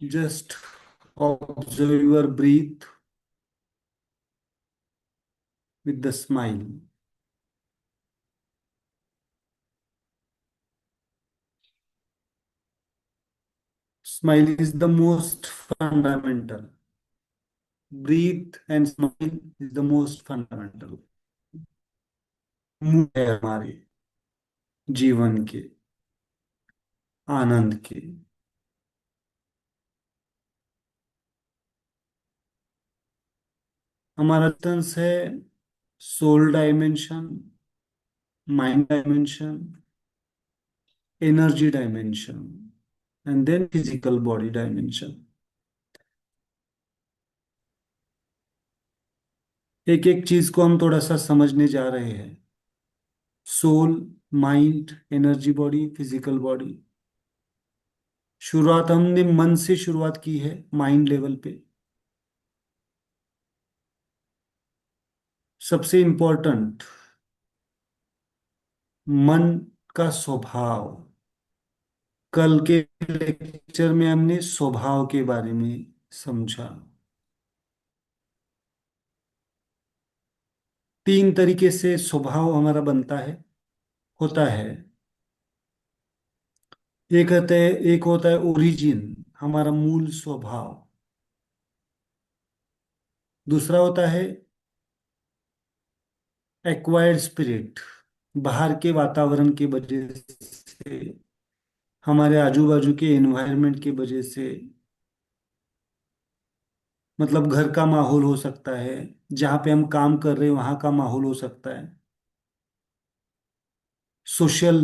Just observe your breath with the smile. Smile is the most fundamental. Breathe and smile is the most fundamental मूल है हमारे जीवन के, आनंद के। हमारा सेंस है soul dimension, mind dimension, energy dimension and then physical body dimension. एक एक चीज को हम थोड़ा सा समझने जा रहे हैं। Soul, mind, energy body, physical body. शुरुआत हमने मन से शुरुआत की है, माइंड लेवल पे। सबसे इंपॉर्टेंट, मन का स्वभाव। कल के लेक्चर में हमने स्वभाव के बारे में समझा। तीन तरीके से स्वभाव हमारा बनता है, होता है। एक होता है ओरिजिन, हमारा मूल स्वभाव। दूसरा होता है एक्वायर्ड स्पिरिट, बाहर के वातावरण की वजह से, हमारे आजू बाजू के एनवायरनमेंट की वजह से। मतलब घर का माहौल हो सकता है, जहाँ पे हम काम कर रहे हैं वहाँ का माहौल हो सकता है। सोशल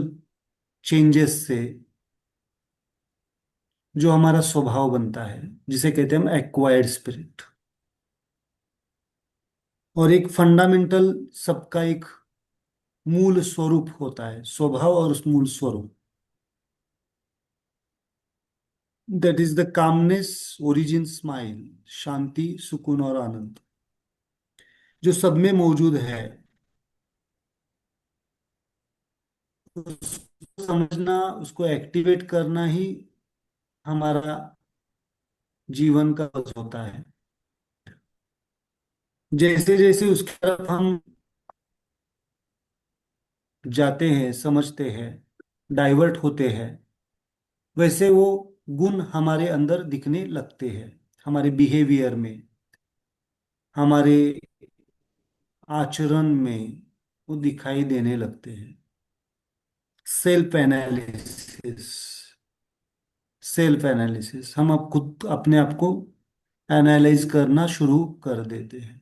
चेंजेस से जो हमारा स्वभाव बनता है, जिसे कहते हैं हम एक्वायर्ड स्पिरिट। और एक फंडामेंटल, सबका एक मूल स्वरूप होता है, स्वभाव और उस मूल स्वरूप। That is the calmness, origin, smile, शांति, सुकून और आनंद, जो सब में मौजूद है। उसको समझना, उसको एक्टिवेट करना ही हमारा जीवन का लक्ष्य होता है। जैसे जैसे उसकी तरफ हम जाते हैं, समझते हैं, डाइवर्ट होते हैं, वैसे वो गुण हमारे अंदर दिखने लगते हैं, हमारे बिहेवियर में, हमारे आचरण में वो दिखाई देने लगते हैं। सेल्फ एनालिसिस, सेल्फ एनालिसिस, हम अब खुद अपने आप को एनालाइज करना शुरू कर देते हैं।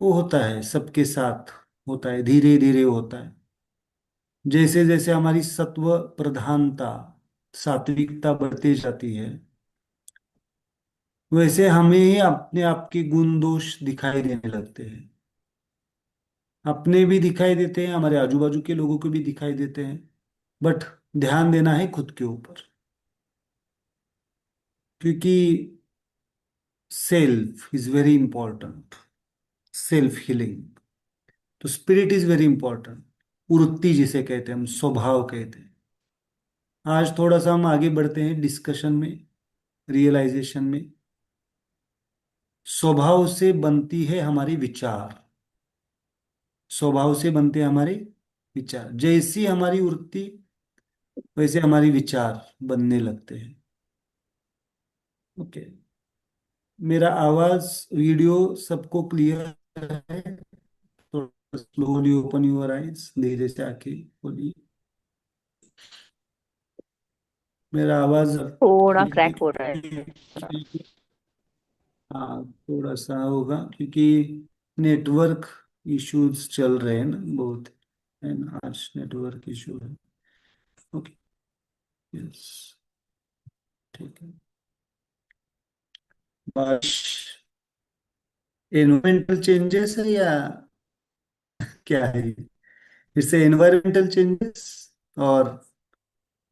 वो होता है, सबके साथ होता है, धीरे धीरे होता है। जैसे जैसे हमारी सत्व प्रधानता, सात्विकता बढ़ती जाती है, वैसे हमें ही अपने आप के गुण दोष दिखाई देने लगते हैं। अपने भी दिखाई देते हैं, हमारे आजू बाजू के लोगों को भी दिखाई देते हैं। बट ध्यान देना है खुद के ऊपर, क्योंकि self is very important. Self healing, तो स्पिरिट इज वेरी इंपॉर्टेंट। वृत्ति जिसे कहते हैं हम, स्वभाव कहते हैं। आज थोड़ा सा हम आगे बढ़ते हैं डिस्कशन में, रियलाइजेशन में। स्वभाव से बनती है हमारी विचार, स्वभाव से बनते हैं हमारे विचार। जैसी हमारी वृत्ति, वैसे हमारी विचार बनने लगते हैं। ओके। मेरा आवाज, वीडियो सबको क्लियर है? थोड़ा स्लोली ओपन योर आईज, धीरे से आके बोलिए। मेरा आवाज थोड़ा क्रैक हो रहा है। हाँ, थोड़ा सा होगा, क्योंकि नेटवर्क इश्यूज चल रहे हैं ना बहुत, है ना, आज नेटवर्क इशू है। ओके। यस। ठीक है। बारिश एनवायरमेंटल चेंजेस है या क्या है ये? फिर से एनवायरमेंटल चेंजेस और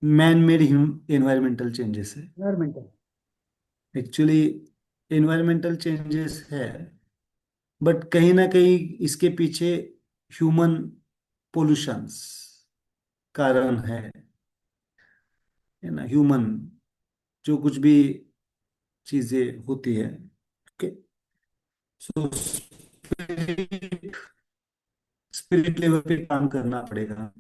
मैन मेड एनवायरमेंटल चेंजेस है? एनवायरमेंटल। एक्चुअली एनवायरमेंटल चेंजेस है, बट कहीं ना कहीं इसके पीछे ह्यूमन पोल्यूशंस कारण है ना, ह्यूमन। जो कुछ भी चीजें होती है। ओके। सो स्पिरिट, स्पिरिट लेवल पे काम करना पड़ेगा,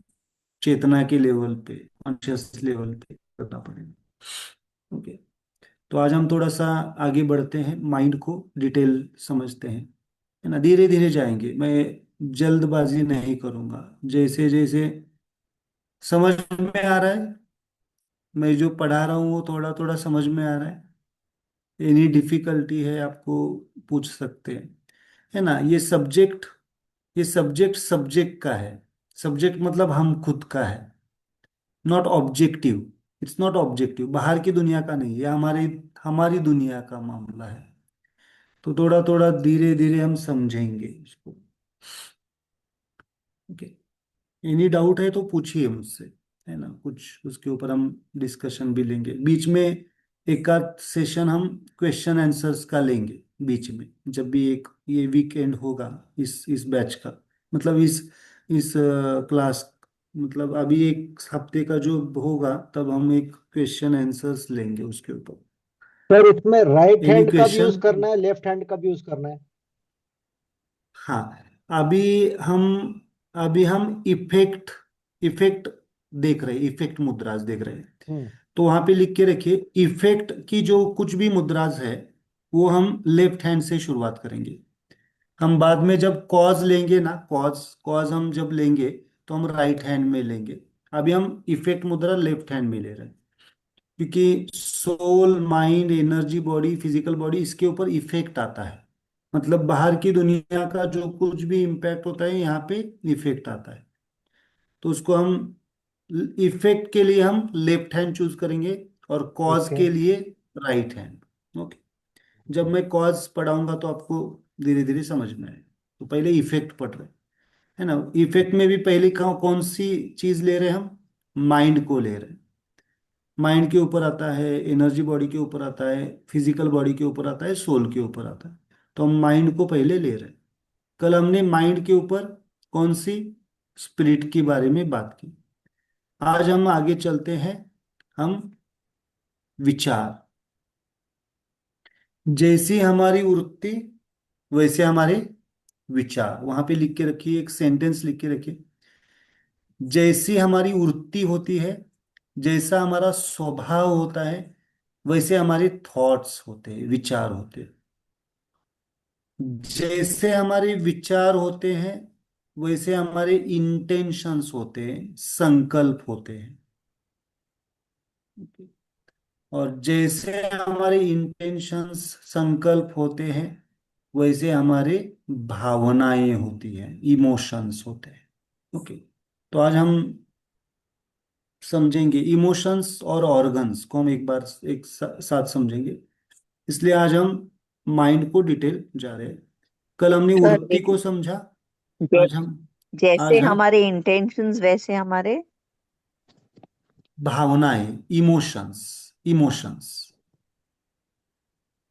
चेतना के लेवल पे, कॉन्शियस लेवल पे करना पड़ेगा। ओके। तो आज हम थोड़ा सा आगे बढ़ते हैं, माइंड को डिटेल समझते हैं, है ना। धीरे धीरे जाएंगे, मैं जल्दबाजी नहीं करूंगा। जैसे जैसे समझ में आ रहा है, मैं जो पढ़ा रहा हूँ वो थोड़ा थोड़ा समझ में आ रहा है, एनी डिफिकल्टी है आपको पूछ सकते हैं, है ना। ये सब्जेक्ट सब्जेक्ट का है। सब्जेक्ट मतलब हम खुद का है, not objective. It's not objective, बाहर की दुनिया का नहीं, ये हमारी हमारी दुनिया का मामला है। तो थोड़ा थोड़ा धीरे धीरे हम समझेंगे इसको। ओके। एनी डाउट है तो पूछिए मुझसे, है ना। कुछ उसके ऊपर हम डिस्कशन भी लेंगे बीच में। एक आध सेशन हम क्वेश्चन आंसर्स का लेंगे बीच में, जब भी एक ये वीकेंड होगा इस बैच का, मतलब इस क्लास, मतलब अभी एक हफ्ते का जो होगा, तब हम एक क्वेश्चन आंसर्स लेंगे उसके ऊपर। सर उसमें राइट एनी हैंड का भी यूज क्वेश्चन? करना है, लेफ्ट हैंड का भी यूज करना है? हाँ। अभी हम अभी हम इफेक्ट इफेक्ट देख रहे हैं, इफेक्ट मुद्राज देख रहे हैं। हम्म। तो वहां पे लिख के रखिए, इफेक्ट की जो कुछ भी मुद्राज है वो हम लेफ्ट हैंड से शुरुआत करेंगे। हम बाद में जब कॉज लेंगे ना, कॉज कॉज हम जब लेंगे तो हम राइट हैंड में लेंगे। अभी हम इफेक्ट मुद्रा लेफ्ट हैंड में ले रहे हैं, क्योंकि soul, mind, energy, body, physical body, इसके ऊपर इफेक्ट आता है। मतलब बाहर की दुनिया का जो कुछ भी इम्पैक्ट होता है यहाँ पे इफेक्ट आता है। तो उसको हम इफेक्ट के लिए हम लेफ्ट हैंड चूज करेंगे, और कॉज ओके। के लिए राइट हैंड। ओके। जब मैं कॉज पढ़ाऊंगा तो आपको धीरे धीरे समझ में आएगा। तो पहले इफेक्ट पढ़ रहे हैं, है ना। इफेक्ट में भी पहले कौन सी चीज ले रहे हैं हम? माइंड को ले रहे हैं। माइंड के ऊपर आता है, एनर्जी बॉडी के ऊपर आता है, फिजिकल बॉडी के ऊपर आता है, सोल के ऊपर आता है। तो हम माइंड को पहले ले रहे हैं। कल हमने माइंड के ऊपर कौन सी स्पिरिट के बारे में बात की। आज हम आगे चलते हैं, हम विचार। जैसी हमारी वृत्ति वैसे हमारे विचार। वहां पे लिख के रखिए, एक सेंटेंस लिख के रखिए। जैसी हमारी वृत्ति होती है, जैसा हमारा स्वभाव होता है, वैसे हमारे थॉट्स होते हैं, विचार होते हैं। जैसे हमारे विचार होते हैं, वैसे हमारे इंटेंशंस होते हैं, संकल्प होते हैं। और जैसे हमारे इंटेंशंस, संकल्प होते हैं, वैसे हमारे भावनाएं होती हैं, इमोशंस होते हैं। ओके। तो आज हम समझेंगे इमोशंस और ऑर्गन्स को, हम एक बार साथ समझेंगे। इसलिए आज हम माइंड को डिटेल जा रहे हैं। कल हमने सर वृत्ति को समझा। जै, आज हम जैसे आज हम हमारे इंटेंशंस वैसे हमारे। भावनाएं, इमोशंस, इमोशंस,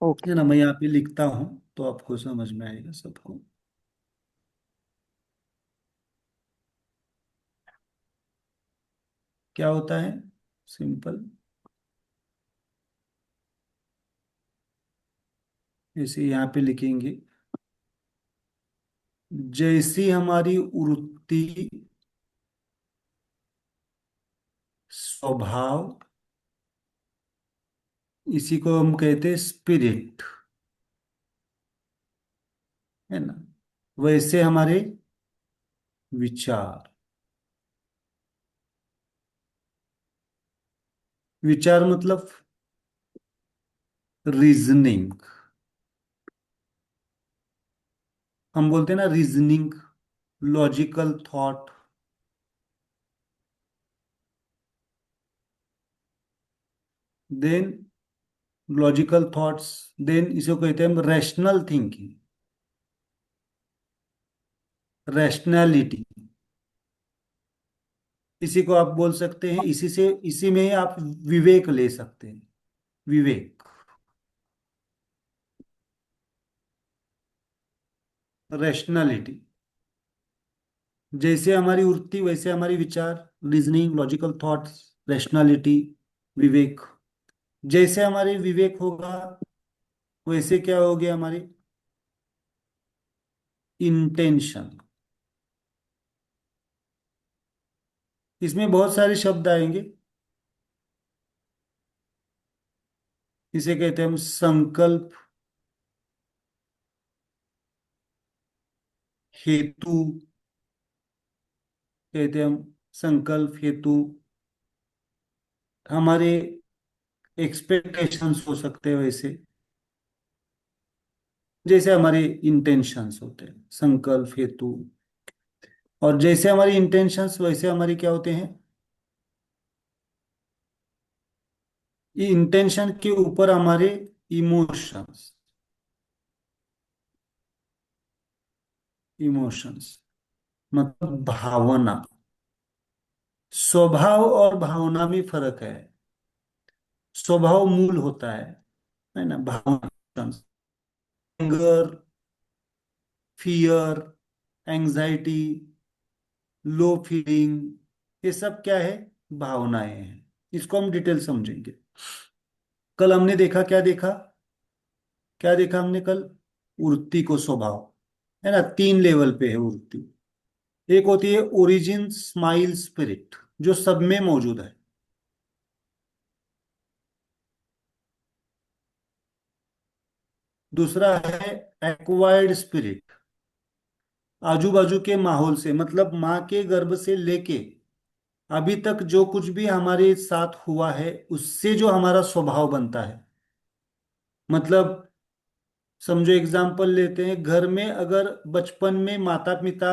ओके। है ना। मैं यहाँ पे लिखता हूँ तो आपको समझ में आएगा सबको। क्या होता है? सिंपल, इसे यहाँ पे लिखेंगे। जैसी हमारी वृत्ति, स्वभाव, इसी को हम कहते हैं स्पिरिट, है ना। वैसे हमारे विचार। विचार मतलब रीजनिंग। हम बोलते हैं ना reasoning, logical thought. Then logical thoughts, then इसे कहते हैं हम रैशनल थिंकिंग, रैशनैलिटी। इसी को आप बोल सकते हैं, इसी में ही आप विवेक ले सकते हैं, विवेक, रैशनैलिटी। जैसे हमारी वृत्ति वैसे हमारी विचार, रीजनिंग, लॉजिकल थॉट्स, रैशनैलिटी, विवेक। जैसे हमारे विवेक होगा वैसे क्या होगी हमारी इंटेंशन। इसमें बहुत सारे शब्द आएंगे। इसे कहते हैं हम संकल्प, हेतु, कहते हैं हम संकल्प हेतु। हमारे एक्सपेक्टेशंस हो सकते हैं वैसे, जैसे हमारे इंटेंशंस होते हैं संकल्प हेतु। और जैसे हमारी इंटेंशंस वैसे हमारी क्या होते हैं, ये इंटेंशन के ऊपर हमारे इमोशंस। इमोशंस मतलब भावना। स्वभाव और भावना में फर्क है। स्वभाव मूल होता है ना। भावना, anger, fear, anxiety, low feeling, ये सब क्या है, भावनाएं हैं। इसको हम डिटेल समझेंगे। कल हमने देखा, क्या देखा, क्या देखा हमने कल, वृत्ति को स्वभाव, है ना। तीन लेवल पे है वृत्ति। एक होती है ओरिजिन स्माइल स्पिरिट, जो सब में मौजूद है। दूसरा है एक्वायर्ड स्पिरिट, आजू बाजू के माहौल से, मतलब माँ के गर्भ से लेके अभी तक जो कुछ भी हमारे साथ हुआ है उससे जो हमारा स्वभाव बनता है। मतलब समझो, एग्जाम्पल लेते हैं, घर में अगर बचपन में माता पिता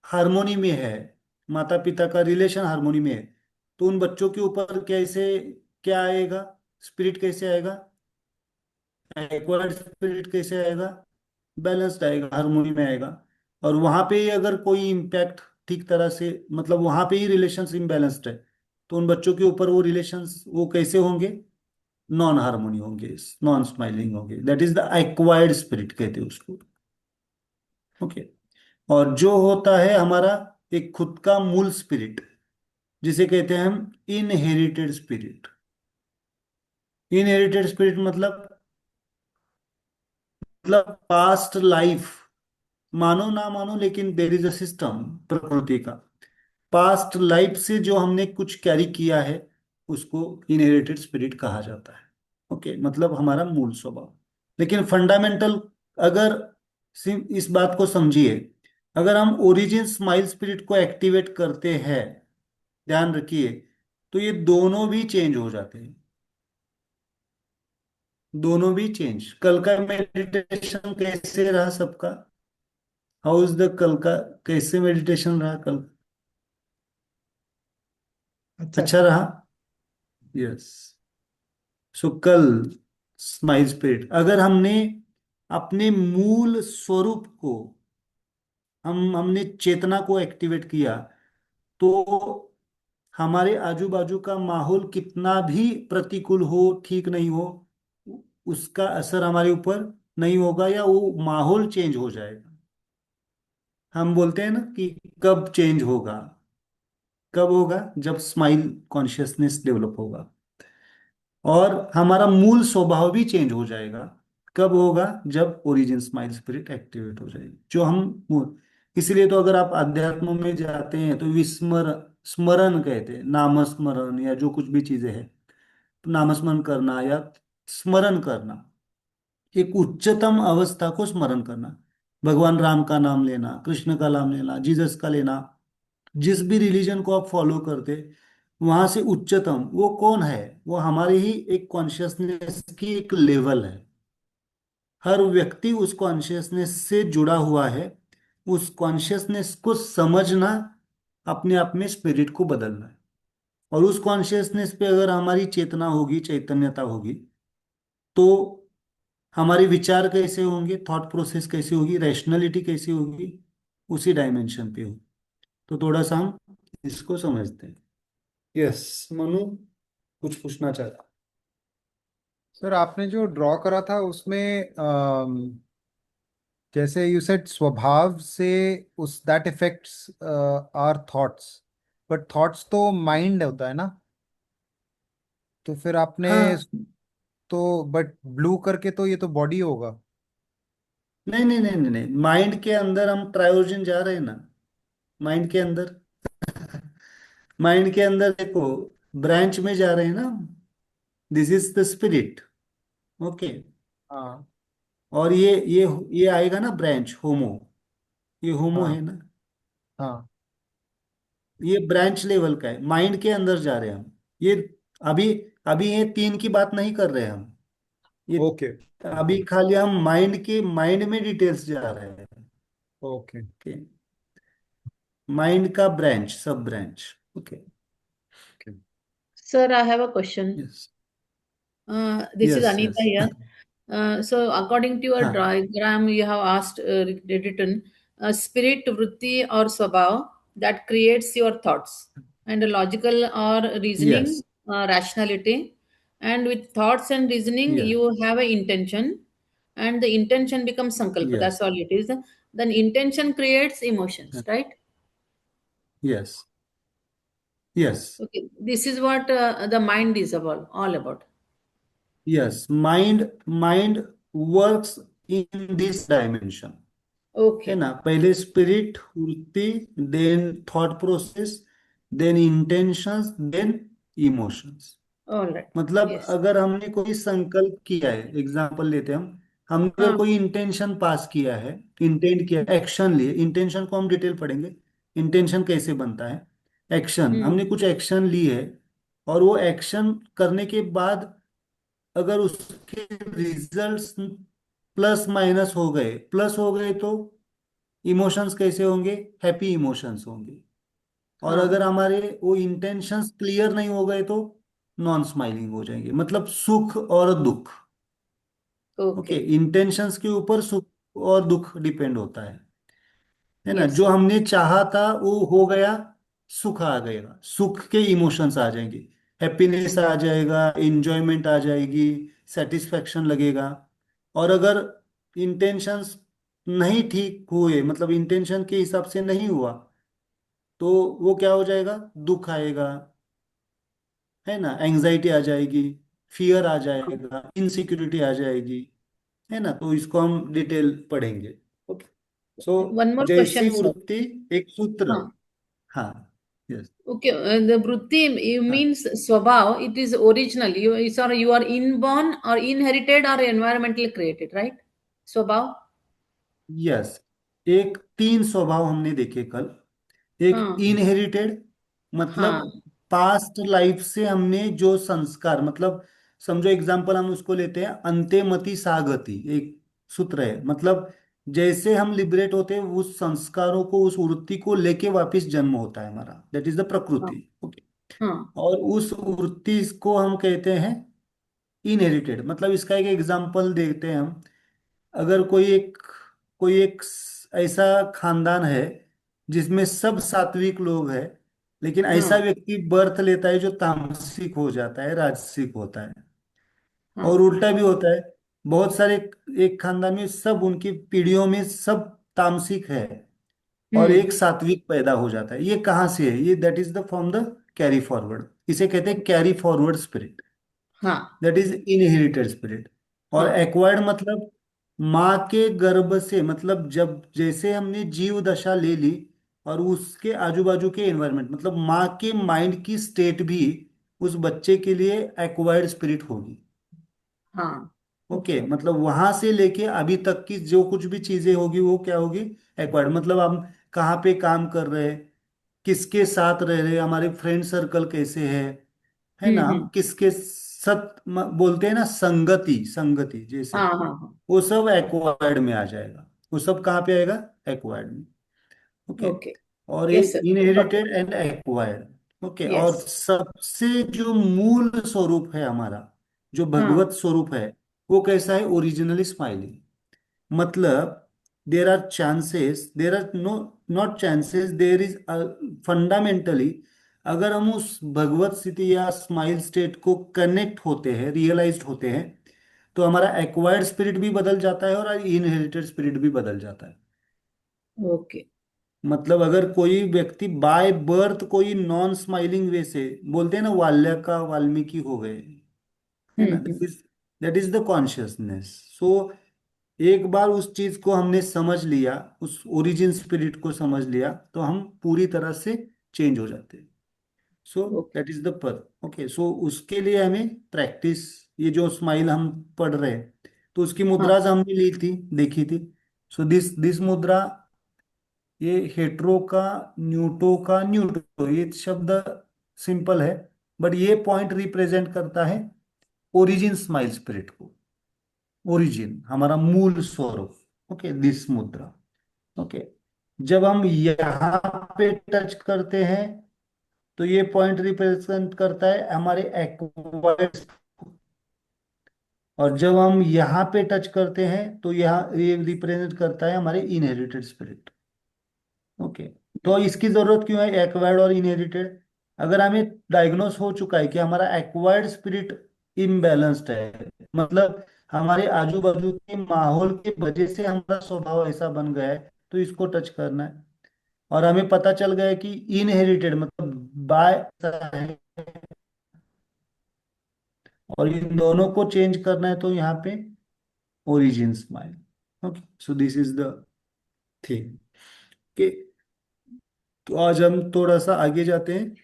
हारमोनी में है, माता पिता का रिलेशन हारमोनी में है, तो उन बच्चों के ऊपर कैसे, क्या आएगा, स्पिरिट कैसे आएगा, एक्वायर्ड स्पिरिट कैसे आएगा, बैलेंस्ड आएगा, हारमोनी में आएगा। और वहां पे ही अगर कोई इम्पैक्ट ठीक तरह से, मतलब वहां पे ही रिलेशंस इम्बैलेंस्ड है, तो उन बच्चों के ऊपर वो रिलेशंस वो कैसे होंगे, नॉन हार्मोनी होंगे, नॉन स्माइलिंग होंगे। That is the acquired spirit कहते हैं उसको। ओके। और जो होता है हमारा एक खुद का मूल स्पिरिट, जिसे कहते हैं हम इनहेरिटेड स्पिरिट। इनहेरिटेड स्पिरिट मतलब पास्ट लाइफ, मानो ना मानो लेकिन देर इज अ सिस्टम प्रकृति का। पास्ट लाइफ से जो हमने कुछ कैरी किया है उसको इनहेरिटेड स्पिरिट कहा जाता है। ओके, मतलब हमारा मूल स्वभाव। लेकिन फंडामेंटल, अगर इस बात को समझिए, अगर हम ओरिजिन स्माइल स्पिरिट को एक्टिवेट करते हैं, ध्यान रखिए, तो ये दोनों भी चेंज हो जाते हैं। दोनों भी चेंज। कल का मेडिटेशन कैसे रहा सबका, हाउ इज द कल का, कैसे मेडिटेशन रहा कल, अच्छा अच्छा रहा। यस। सो कल स्माइल स्पिरिट, अगर हमने अपने मूल स्वरूप को, हमने चेतना को एक्टिवेट किया, तो हमारे आजू बाजू का माहौल कितना भी प्रतिकूल हो, ठीक नहीं हो, उसका असर हमारे ऊपर नहीं होगा, या वो माहौल चेंज हो जाएगा। हम बोलते हैं ना कि कब चेंज होगा, कब होगा, जब स्माइल कॉन्शियसनेस डेवलप होगा। और हमारा मूल स्वभाव भी चेंज हो जाएगा। कब होगा, जब ओरिजिन स्माइल स्पिरिट एक्टिवेट हो जाएगी, जो हम, इसलिए तो अगर आप अध्यात्म में जाते हैं तो विस्मर स्मरण कहते हैं, नामस्मरण या जो कुछ भी चीजें हैं, नामस्मरण करना या स्मरण करना, एक उच्चतम अवस्था को स्मरण करना। भगवान राम का नाम लेना, कृष्ण का नाम लेना, जीसस का लेना, जिस भी रिलीजन को आप फॉलो करते, वहां से उच्चतम वो कौन है, वो हमारे ही एक कॉन्शियसनेस की एक लेवल है। हर व्यक्ति उस कॉन्शियसनेस से जुड़ा हुआ है। उस कॉन्शियसनेस को समझना अपने आप में स्पिरिट को बदलना है। और उस कॉन्शियसनेस पे अगर हमारी चेतना होगी, चैतन्यता होगी, तो हमारे विचार कैसे होंगे, थॉट प्रोसेस कैसी होगी, रैशनैलिटी कैसी होगी, उसी डायमेंशन पे हो। तो थोड़ा सा हम इसको समझते हैं। यस मनु, कुछ पूछना चाहता। सर आपने जो ड्रॉ करा था उसमें जैसे यू सेड स्वभाव से उस that effects our thoughts, but thoughts तो माइंड होता है ना। तो फिर आपने, हाँ, तो बट ब्लू करके तो ये तो बॉडी होगा। नहीं नहीं नहीं नहीं नहीं, माइंड के अंदर हम ट्रायोजन जा रहे हैं ना, माइंड के अंदर। माइंड के अंदर देखो, ब्रांच में जा रहे हैं ना, this is the spirit. Okay. हाँ और ये आएगा ना ब्रांच, होमो, ये होमो हाँ है ना, हाँ। ये ब्रांच लेवल का है, माइंड के अंदर जा रहे हैं हम। ये अभी अभी ये तीन की बात नहीं कर रहे हैं हम, ये ओके अभी खाली हम माइंड में डिटेल्स जा रहे हैं। ओके। ओके। माइंड का ब्रांच, सब branch. Okay. Sir, I have a question. Yes This is yes Anita yes. here. So, according to your हाँ। diagram, you have asked, written, spirit, vritti, or swabhav that creates your thoughts, and a logical or yes reasoning, rationality. And with thoughts and reasoning, yes you have an intention, and the intention becomes sankalpa. Yes That's all it is. Then intention creates emotions, right? Yes yes Okay, this is what the mind is about, all about. Yes. Mind works in this dimension, है Okay, ना। पहले spirit, वृत्ति, then thought process, then intentions, then emotions. all right. मतलब Yes. अगर हमने कोई संकल्प किया है, एग्जाम्पल लेते हैं हम अगर हाँ. कोई इंटेंशन पास किया है, इंटेंट किया, एक्शन लिए, इंटेंशन को हम डिटेल पढ़ेंगे, इंटेंशन कैसे बनता है। एक्शन, हमने हम्म. कुछ एक्शन ली है, और वो एक्शन करने के बाद अगर उसके रिजल्ट्स प्लस माइनस हो गए, प्लस हो गए तो इमोशंस कैसे होंगे, हैप्पी इमोशंस होंगे। और अगर हाँ. हमारे वो इंटेंशंस क्लियर नहीं हो गए तो नॉन स्माइलिंग हो जाएंगे, मतलब सुख और दुख। Okay, Okay. इंटेंशंस के ऊपर सुख और दुख डिपेंड होता है ना। जो Yes. हमने चाहा था वो हो गया, सुख आ गएगा, सुख के इमोशंस आ जाएंगे, हैप्पीनेस आ जाएगा, इंजॉयमेंट आ जाएगी, सेटिस्फेक्शन लगेगा। और अगर इंटेंशंस नहीं ठीक हुए, मतलब इंटेंशन के हिसाब से नहीं हुआ, तो वो क्या हो जाएगा, दुख आएगा, है ना, एंजाइटी आ जाएगी, फियर आ जाएगा, इनसिक्योरिटी आ जाएगी, है ना। तो इसको हम डिटेल पढ़ेंगे। ओके। सो One more जैसी question, sir. वृत्ति, एक सूत्र। हाँ. हाँ। Yes. Okay. The vritti, you हाँ। means swabhav. It is original. You are inborn or inherited or environmentally created, right? Swabhav. Yes, एक तीन स्वभाव हमने देखे कल। एक हाँ. इनहेरिटेड, मतलब हाँ. पास्ट लाइफ से हमने जो संस्कार, मतलब समझो एग्जांपल हम उसको लेते हैं, अंते मति सागति, एक सूत्र है, मतलब जैसे हम लिबरेट होते हैं उस संस्कारों को, उस वृत्ति को लेके वापस जन्म होता है हमारा, दैट इज द हाँ. प्रकृति। ओके। हाँ. और उस वृत्ति को हम कहते हैं इनहेरिटेड। मतलब इसका एक एग्जांपल देखते हैं हम। अगर कोई एक ऐसा खानदान है जिसमें सब सात्विक लोग हैं, लेकिन ऐसा हाँ. व्यक्ति बर्थ लेता है जो तामसिक हो जाता है, राजसिक होता है। और हाँ. उल्टा भी होता है, बहुत सारे, एक खानदान में सब, उनकी पीढ़ियों में सब तामसिक है, और हम्म. एक सात्विक पैदा हो जाता है। ये कहाँ से है, ये that is the from the carry forward, इसे कहते हैं कैरी फॉरवर्ड स्पिरिट, हाँ. That is inherited spirit. और हाँ. एक्वायर्ड मतलब माँ के गर्भ से, मतलब जब जैसे हमने जीव दशा ले ली, और उसके आजू बाजू के एनवायरनमेंट, मतलब माँ के माइंड की स्टेट भी उस बच्चे के लिए एक्वायर्ड स्पिरिट होगी। हाँ. Okay, Okay. मतलब वहां से लेके अभी तक की जो कुछ भी चीजें होगी वो क्या होगी, एक्वायर्ड। मतलब हम कहाँ पे काम कर रहे हैं, किसके साथ रह रहे हैं, हमारे फ्रेंड सर्कल कैसे है ना, हम हम्म. किसके बोलते हैं ना, संगति, संगति जैसे, हाँ. हाँ. हाँ. वो सब एक्वायर्ड में आ जाएगा। वो सब कहाँ पे आएगा, एक्वायर्ड में। ओके। Okay. और Yes, एक sir. Got it. Inherited and acquired. Okay. और Yes. सबसे जो मूल स्वरूप है हमारा, जो हाँ. भगवत स्वरूप है, वो कैसा है, ओरिजिनली स्माइलिंग। मतलब there are no, not chances, there is fundamentally, अगर हम उस भगवत स्थिति या स्माइल स्टेट को कनेक्ट होते हैं, रियलाइज्ड होते हैं, तो हमारा एक्वायर्ड स्पिरिट भी बदल जाता है और इनहेरिटेड स्पिरिट भी बदल जाता है। Okay. मतलब अगर कोई व्यक्ति बाय बर्थ कोई नॉन स्माइलिंग वे से, बोलते हैं ना वाल्य का वाल्मीकि हो गए, है ना, दैट इज द कॉन्शियसनेस। सो एक बार उस चीज को हमने समझ लिया, उस ओरिजिन स्पिरिट को समझ लिया, तो हम पूरी तरह से चेंज हो जाते हैं। So okay. That is the पर। ओके, सो उसके लिए हमें प्रैक्टिस, ये जो स्माइल हम पढ़ रहे हैं, तो उसकी हाँ। मुद्राज हमने ली थी, देखी थी। सो दिस मुद्रा, ये हेट्रो का, न्यूटो का, न्यूटो, ये शब्द सिंपल है, बट ये पॉइंट रिप्रेजेंट करता है ओरिजिन स्माइल स्पिरिट को, ओरिजिन हमारा मूल स्वरूप। ओके, दिस मुद्रा। ओके, जब हम यहाँ पे टच करते हैं, तो ये पॉइंट रिप्रेजेंट करता है हमारे एक्वायर्ड, और जब हम यहाँ पे टच करते हैं, तो यहाँ ये रिप्रेजेंट करता है हमारे इनहेरिटेड स्पिरिट। ओके, तो इसकी जरूरत क्यों है, एक्वायर्ड और इनहेरिटेड? अगर हमें डायग्नोस हो चुका है कि हमारा एक्वायर्ड स्पिरिट इम्बैलेंस्ड है, मतलब हमारे आजू बाजू के माहौल की वजह से हमारा स्वभाव ऐसा बन गया है, तो इसको टच करना है। और हमें पता चल गया है कि इनहेरिटेड मतलब बाय है, और इन दोनों को चेंज करना है, तो यहाँ पे origin smile. Okay, so this is the thing. कि तो आज हम थोड़ा सा आगे जाते हैं।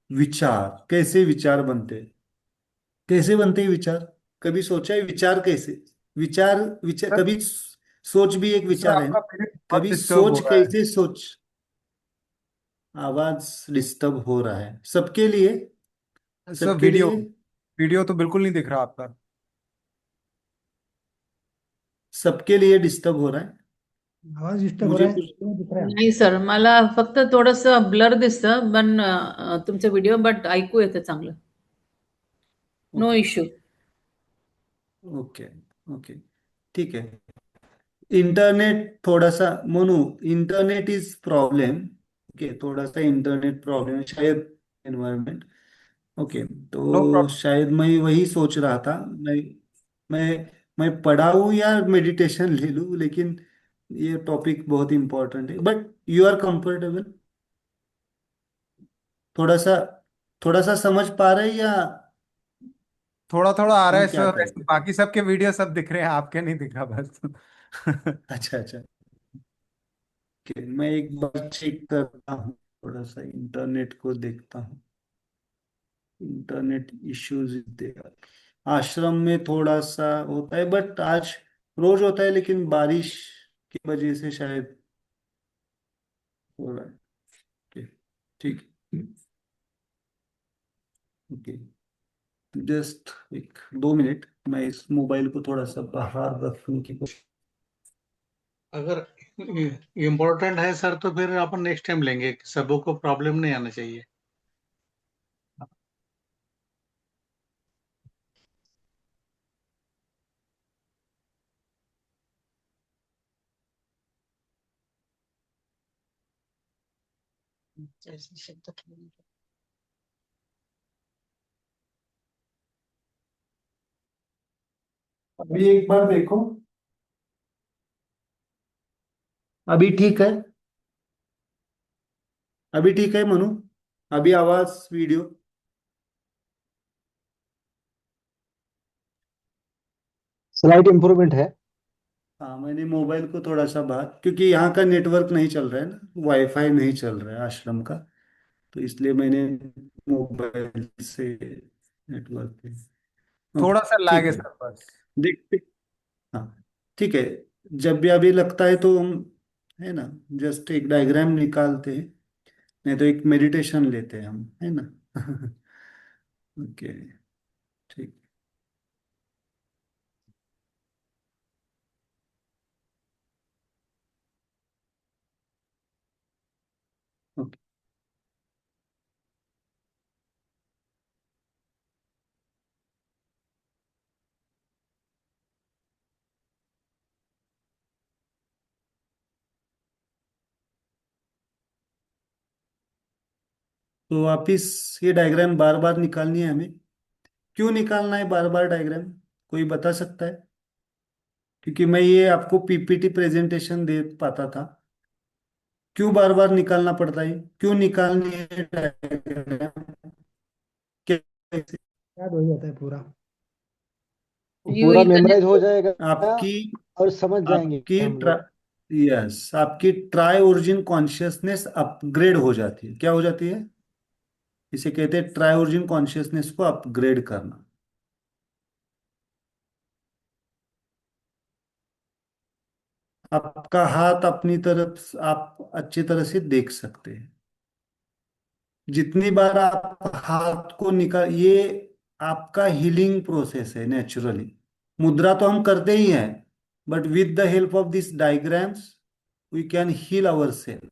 विचार, कैसे विचार बनते हैं? कैसे बनते हैं विचार? कभी सोचा है विचार कैसे? विचार, विचार सर कभी सोच भी एक सर विचार है आपका ना? पीरियड बहुत कभी डिस्टर्ब हो सोच, रहा है। कैसे सोच? आवाज डिस्टर्ब हो रहा है सबके लिए? सर सबके वीडियो लिए? वीडियो तो बिल्कुल नहीं दिख रहा आपका। सबके लिए डिस्टर्ब हो रहा है? आवाज डिस्टर्ब हो मुझे रहा है, कुछ, क्यों दिख रहा है? नाही सर, मला फक्त थोडंसं ब्लर दिसतं, पण तुमचा व्हिडिओ बट ऐकू येतं चांगलं. No okay, issue. Okay, okay, ठीक है। इंटरनेट थोड़ा सा, Monu, internet is problem. Okay, थोड़ा सा इंटरनेट प्रॉब्लम है शायद, एनवायरनमेंट। ओके, नो तो प्रॉब्लम। शायद मैं वही सोच रहा था, मैं मैं पढ़ाऊँ या मेडिटेशन ले लूँ, लेकिन ये टॉपिक बहुत इंपॉर्टेंट है। But you are comfortable? थोड़ा सा, थोड़ा सा समझ पा रहे हैं, या थोड़ा थोड़ा आ रहा हम है क्या सर, करें? ऐसे बाकी सबके वीडियो सब दिख रहे हैं, आपके नहीं दिख रहा बस। अच्छा, अच्छा, okay, मैं एक बार चेक करता हूँ, थोड़ा सा इंटरनेट को देखता हूँ। इंटरनेट इश्यूज देगा, आश्रम में थोड़ा सा होता है, बट आज रोज होता है, लेकिन बारिश की वजह से शायद हो रहा है। ओके, ठीक, ओके, जस्ट एक 2 मिनट, मैं इस मोबाइल को थोड़ा सा बाहर रखने की कोशिश। अगर इम्पोर्टेंट है सर तो फिर अपन नेक्स्ट टाइम लेंगे, सबों को प्रॉब्लम नहीं आना चाहिए। अभी एक बार देखो, अभी ठीक है? अभी ठीक है मनु? अभी आवाज, वीडियो? स्लाइट इम्प्रूवमेंट है। हाँ, मैंने मोबाइल को थोड़ा सा बाहर, क्योंकि यहाँ का नेटवर्क नहीं चल रहा है ना, वाईफाई नहीं चल रहा है आश्रम का, तो इसलिए मैंने मोबाइल से नेटवर्क पे। ओके, थोड़ा सा लैग ठीक है है, सर बस। देखते। हाँ, ठीक है। जब भी अभी लगता है तो हम, है ना, जस्ट एक डायग्राम निकालते हैं, नहीं तो एक मेडिटेशन लेते हैं हम, है ना? ओके, ठीक। ओके, तो वापिस ये डायग्राम बार बार निकालनी है हमें। क्यों निकालना है बार बार डायग्राम? कोई बता सकता है? क्योंकि मैं ये आपको पीपीटी प्रेजेंटेशन दे पाता था, क्यों बार बार निकालना पड़ता है? क्यों निकालनी है डायग्राम? क्या? याद हो जाता है पूरा। You पूरा will मेमोराइज connect हो to जाएगा आपकी और समझ जाएंगे आपकी हम लोग। यस, आपकी ट्राई ओरिजिन कॉन्शियसनेस अपग्रेड हो जाती है। क्या हो जाती है? इसे कहते हैं ट्राई ओरिजिन कॉन्शियसनेस को अपग्रेड करना। आपका हाथ अपनी तरफ आप अच्छी तरह से देख सकते हैं। जितनी बार आप हाथ को निकाल, ये आपका हीलिंग प्रोसेस है नेचुरली। मुद्रा तो हम करते ही हैं, but with the help of this diagrams we can heal our self.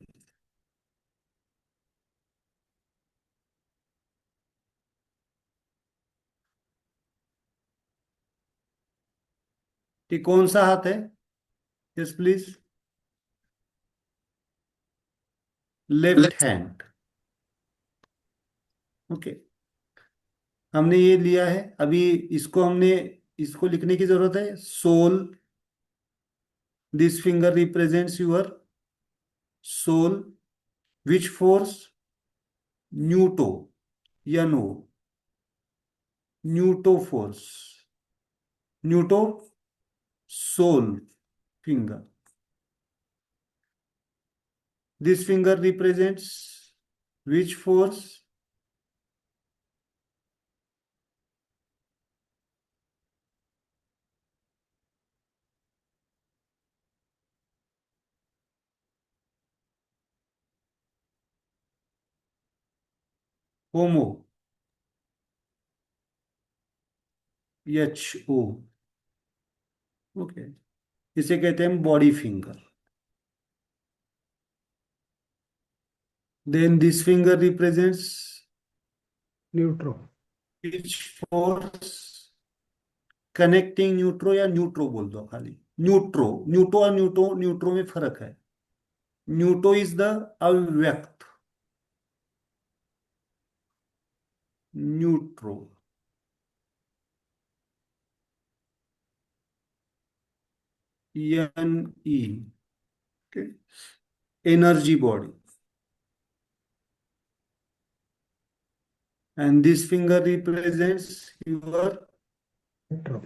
ये कौन सा हाथ है? Yes please. Left hand. Okay, हमने ये लिया है। अभी इसको लिखने की जरूरत है। Soul, this finger represents your soul. Which force? Neutro, N O, neutro force. Neutro soul finger. This finger represents which force? Homo, H O. Okay, इसे कहते हैं body finger. Then this finger represents neutro. which force? Connecting neutro या neutro बोल दो खाली। न्यूट्रो, न्यूटो और न्यूट्रो में फर्क है। न्यूटो इज द अव्यक्त, neutro. N E, energy body. And this finger represents your, neutro.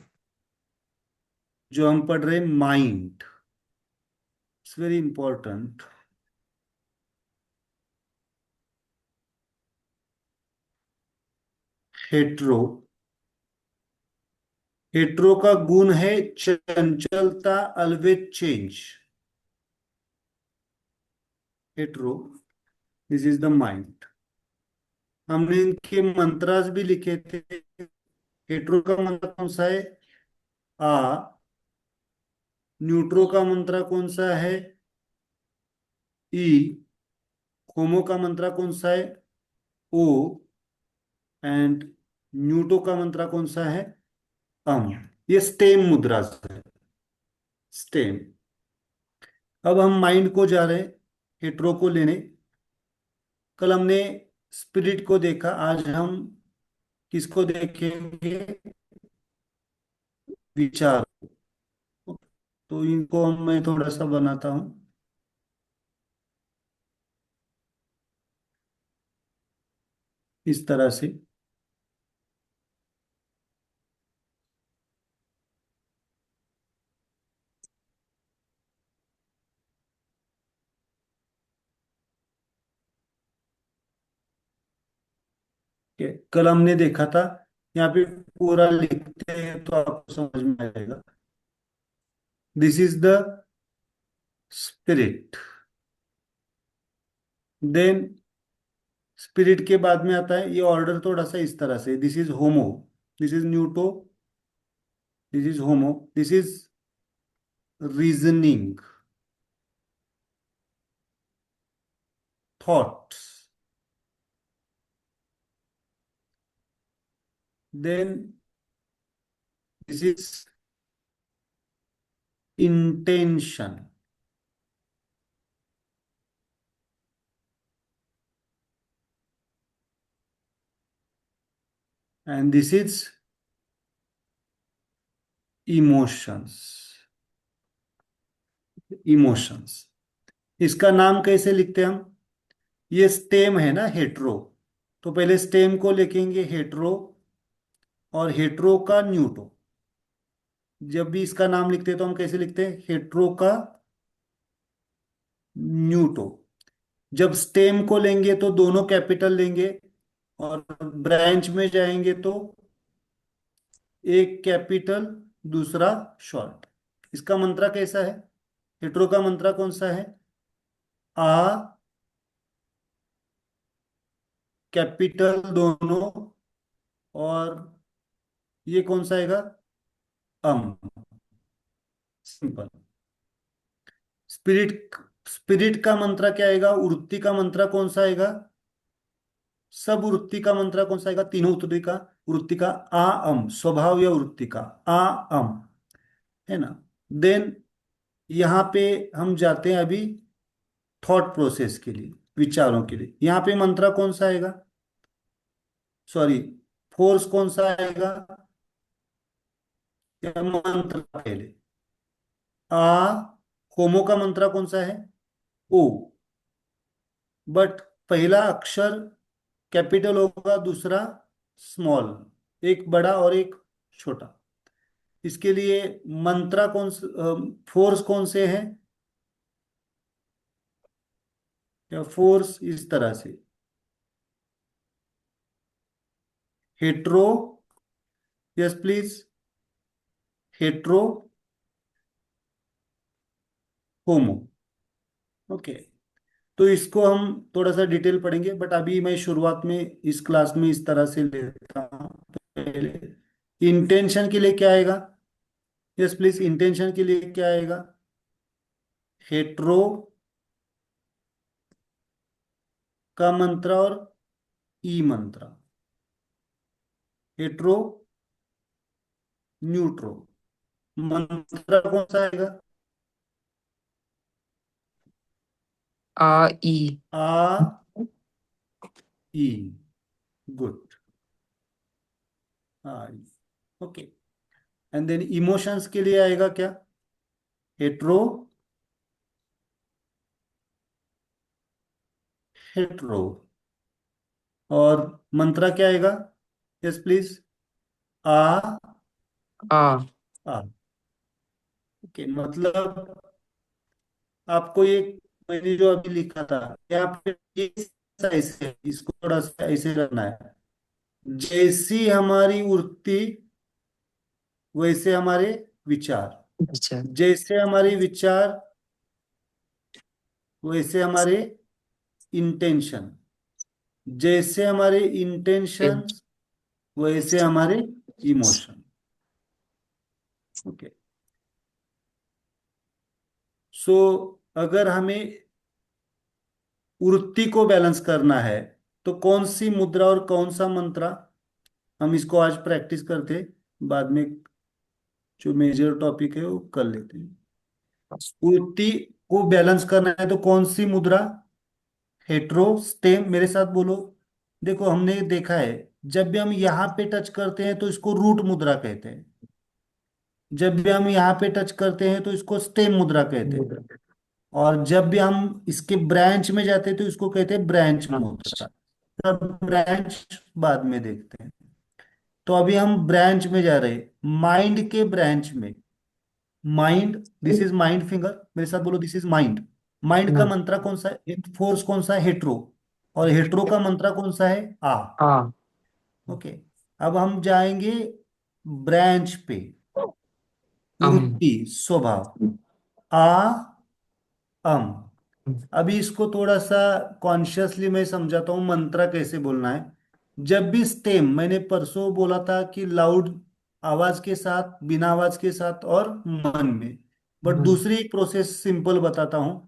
जो हम पढ़ रहे हैं, mind. It's very important. Hetero, hetero का गुण है चंचलता, always change. Hetero, this is the mind. हमने इनके मंत्रास भी लिखे थे। हेट्रो का मंत्र कौन सा है? आ। न्यूट्रो का मंत्र कौन सा है? ई। होमो का मंत्र कौन सा है? ओ। एंड न्यूटो का मंत्र कौन सा है? अम। ये स्टेम मुद्रा है, स्टेम। अब हम माइंड को जा रहे हैं हेट्रो को लेने। कल हमने स्पिरिट को देखा, आज हम किसको देखेंगे? विचार। तो इनको मैं थोड़ा सा बनाता हूं इस तरह से। कल हमने देखा था, यहाँ पे पूरा लिखते हैं तो आपको समझ में आएगा। This is the spirit. Then spirit के बाद में आता है, ये ऑर्डर थोड़ा सा इस तरह से। This is homo, this is neutro, this is homo, this is reasoning, thoughts. Then this is intention, and this is emotions. Emotions, इसका नाम कैसे लिखते हैं हम? ये स्टेम है ना, हेट्रो। तो पहले स्टेम को लिखेंगे हेट्रो, और हेट्रो का न्यूटो। जब भी इसका नाम लिखते हैं तो हम कैसे लिखते हैं? हेट्रो का न्यूटो। जब स्टेम को लेंगे तो दोनों कैपिटल लेंगे, और ब्रांच में जाएंगे तो एक कैपिटल, दूसरा शॉर्ट। इसका मंत्रा कैसा है? हेट्रो का मंत्रा कौन सा है? आ, कैपिटल दोनों, और ये कौन सा आएगा? अम। सिंपल। स्पिरिट स्पिरिट का मंत्रा क्या आएगा? वृत्ति का मंत्रा कौन सा आएगा? सब वृत्ति का मंत्रा कौन सा आएगा? तीनों वृत्ति का आ अम, स्वभाव या वृत्ति का आ अम, है ना? देन यहाँ पे हम जाते हैं अभी थॉट प्रोसेस के लिए, विचारों के लिए। यहाँ पे मंत्रा कौन सा आएगा? सॉरी, फोर्स कौन सा आएगा? या मंत्र पहले आ, होमो का मंत्रा कौन सा है? ओ। बट पहला अक्षर कैपिटल होगा, दूसरा स्मॉल, एक बड़ा और एक छोटा। इसके लिए मंत्रा फोर्स कौन से हैं? या फोर्स इस तरह से, hetero, yes please, hetero, homo. Okay. तो इसको हम थोड़ा सा डिटेल पढ़ेंगे, बट अभी मैं शुरुआत में इस क्लास में इस तरह से लेता हूँ। पहले इंटेंशन के लिए क्या आएगा? यस प्लीज, इंटेंशन के लिए क्या आएगा? हेट्रो का मंत्र और ई मंत्र। हेट्रो, न्यूट्रो। मंत्र कौन सा आएगा? आ ई। आ ई। गुड। आ ई। ओके। एंड देन इमोशंस के लिए आएगा क्या? हेट्रो, हेट्रो। और मंत्रा क्या आएगा? यस प्लीज, आ आ। आ। ओके, मतलब आपको ये मैंने जो अभी लिखा था, यहाँ पे ये ऐसे है, इसको थोड़ा सा ऐसे रखना है। जैसी हमारी वृत्ति वैसे हमारे विचार, अच्छा। जैसे हमारे विचार वैसे हमारे इंटेंशन, जैसे हमारे इंटेंशंस वैसे हमारे इमोशन। ओके। सो अगर हमें वृत्ति को बैलेंस करना है तो कौन सी मुद्रा और कौन सा मंत्रा? हम इसको आज प्रैक्टिस करते, बाद में जो मेजर टॉपिक है वो कर लेते हैं। वृत्ति को बैलेंस करना है तो कौन सी मुद्रा? हेट्रो, स्टेम, मेरे साथ बोलो। देखो हमने देखा है, जब भी हम यहाँ पे टच करते हैं तो इसको रूट मुद्रा कहते हैं, जब भी हम यहाँ पे टच करते हैं तो इसको स्टेम मुद्रा कहते हैं, और जब भी हम इसके ब्रांच में जाते हैं तो इसको कहते हैं ब्रांच मुद्रा। अब ब्रांच बाद में देखते हैं। तो अभी हम ब्रांच में जा रहे हैं, माइंड के ब्रांच में। Mind, this is mind finger, मेरे साथ बोलो, दिस इज माइंड। माइंड का मंत्रा कौन सा है? फोर्स कौन सा है? हेट्रो। और हेट्रो का मंत्रा कौन सा है? आ। आ। ओके। अब हम जाएंगे ब्रांच पे, अम। वृत्ति, स्वभाव, आ अम। अभी इसको थोड़ा सा कॉन्शियसली मैं समझाता हूँ मंत्रा कैसे बोलना है। जब भी स्टेम, मैंने परसों बोला था कि लाउड आवाज के साथ, बिना आवाज के साथ, और मन में। बट दूसरी एक प्रोसेस सिंपल बताता हूँ।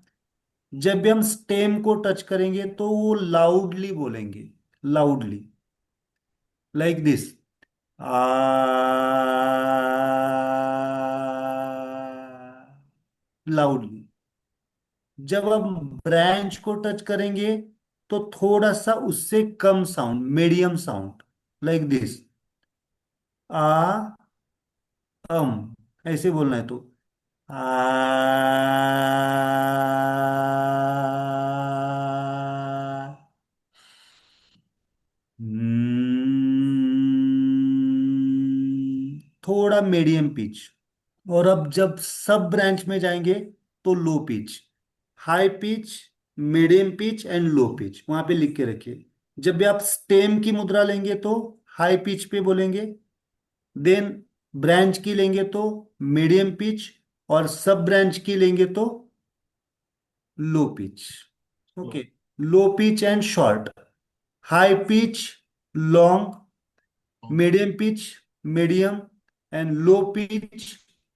जब भी हम स्टेम को टच करेंगे तो वो लाउडली बोलेंगे, loudly, like this, ah, loudly. जब हम ब्रांच को टच करेंगे तो थोड़ा सा उससे कम sound, medium sound, like this, आ ऐसे बोलना है तो आ। थोड़ा मीडियम पिच, और अब जब सब ब्रांच में जाएंगे तो low pitch, high pitch, medium pitch and low pitch वहां पे लिख के रखिए। जब भी आप स्टेम की मुद्रा लेंगे तो हाई पिच पे बोलेंगे, देन ब्रांच की लेंगे तो मीडियम पिच, और सब ब्रांच की लेंगे तो low pitch. Okay, low pitch and short, high pitch long, medium pitch medium and low pitch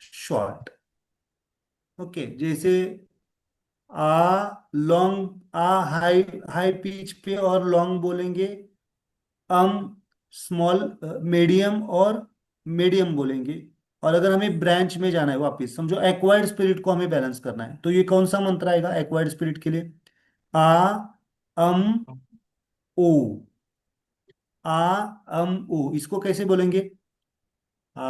short. Okay, जैसे आ लॉन्ग, आ हाई हाई पिच पे और लॉन्ग बोलेंगे, अम स्मॉल मीडियम और मीडियम बोलेंगे। और अगर हमें ब्रांच में जाना है, वापस समझो एक्वायर्ड स्पिरिट को हमें बैलेंस करना है, तो ये कौन सा मंत्र आएगा एक्वायर्ड स्पिरिट के लिए? आ अम ओ, आ अम ओ, इसको कैसे बोलेंगे? आ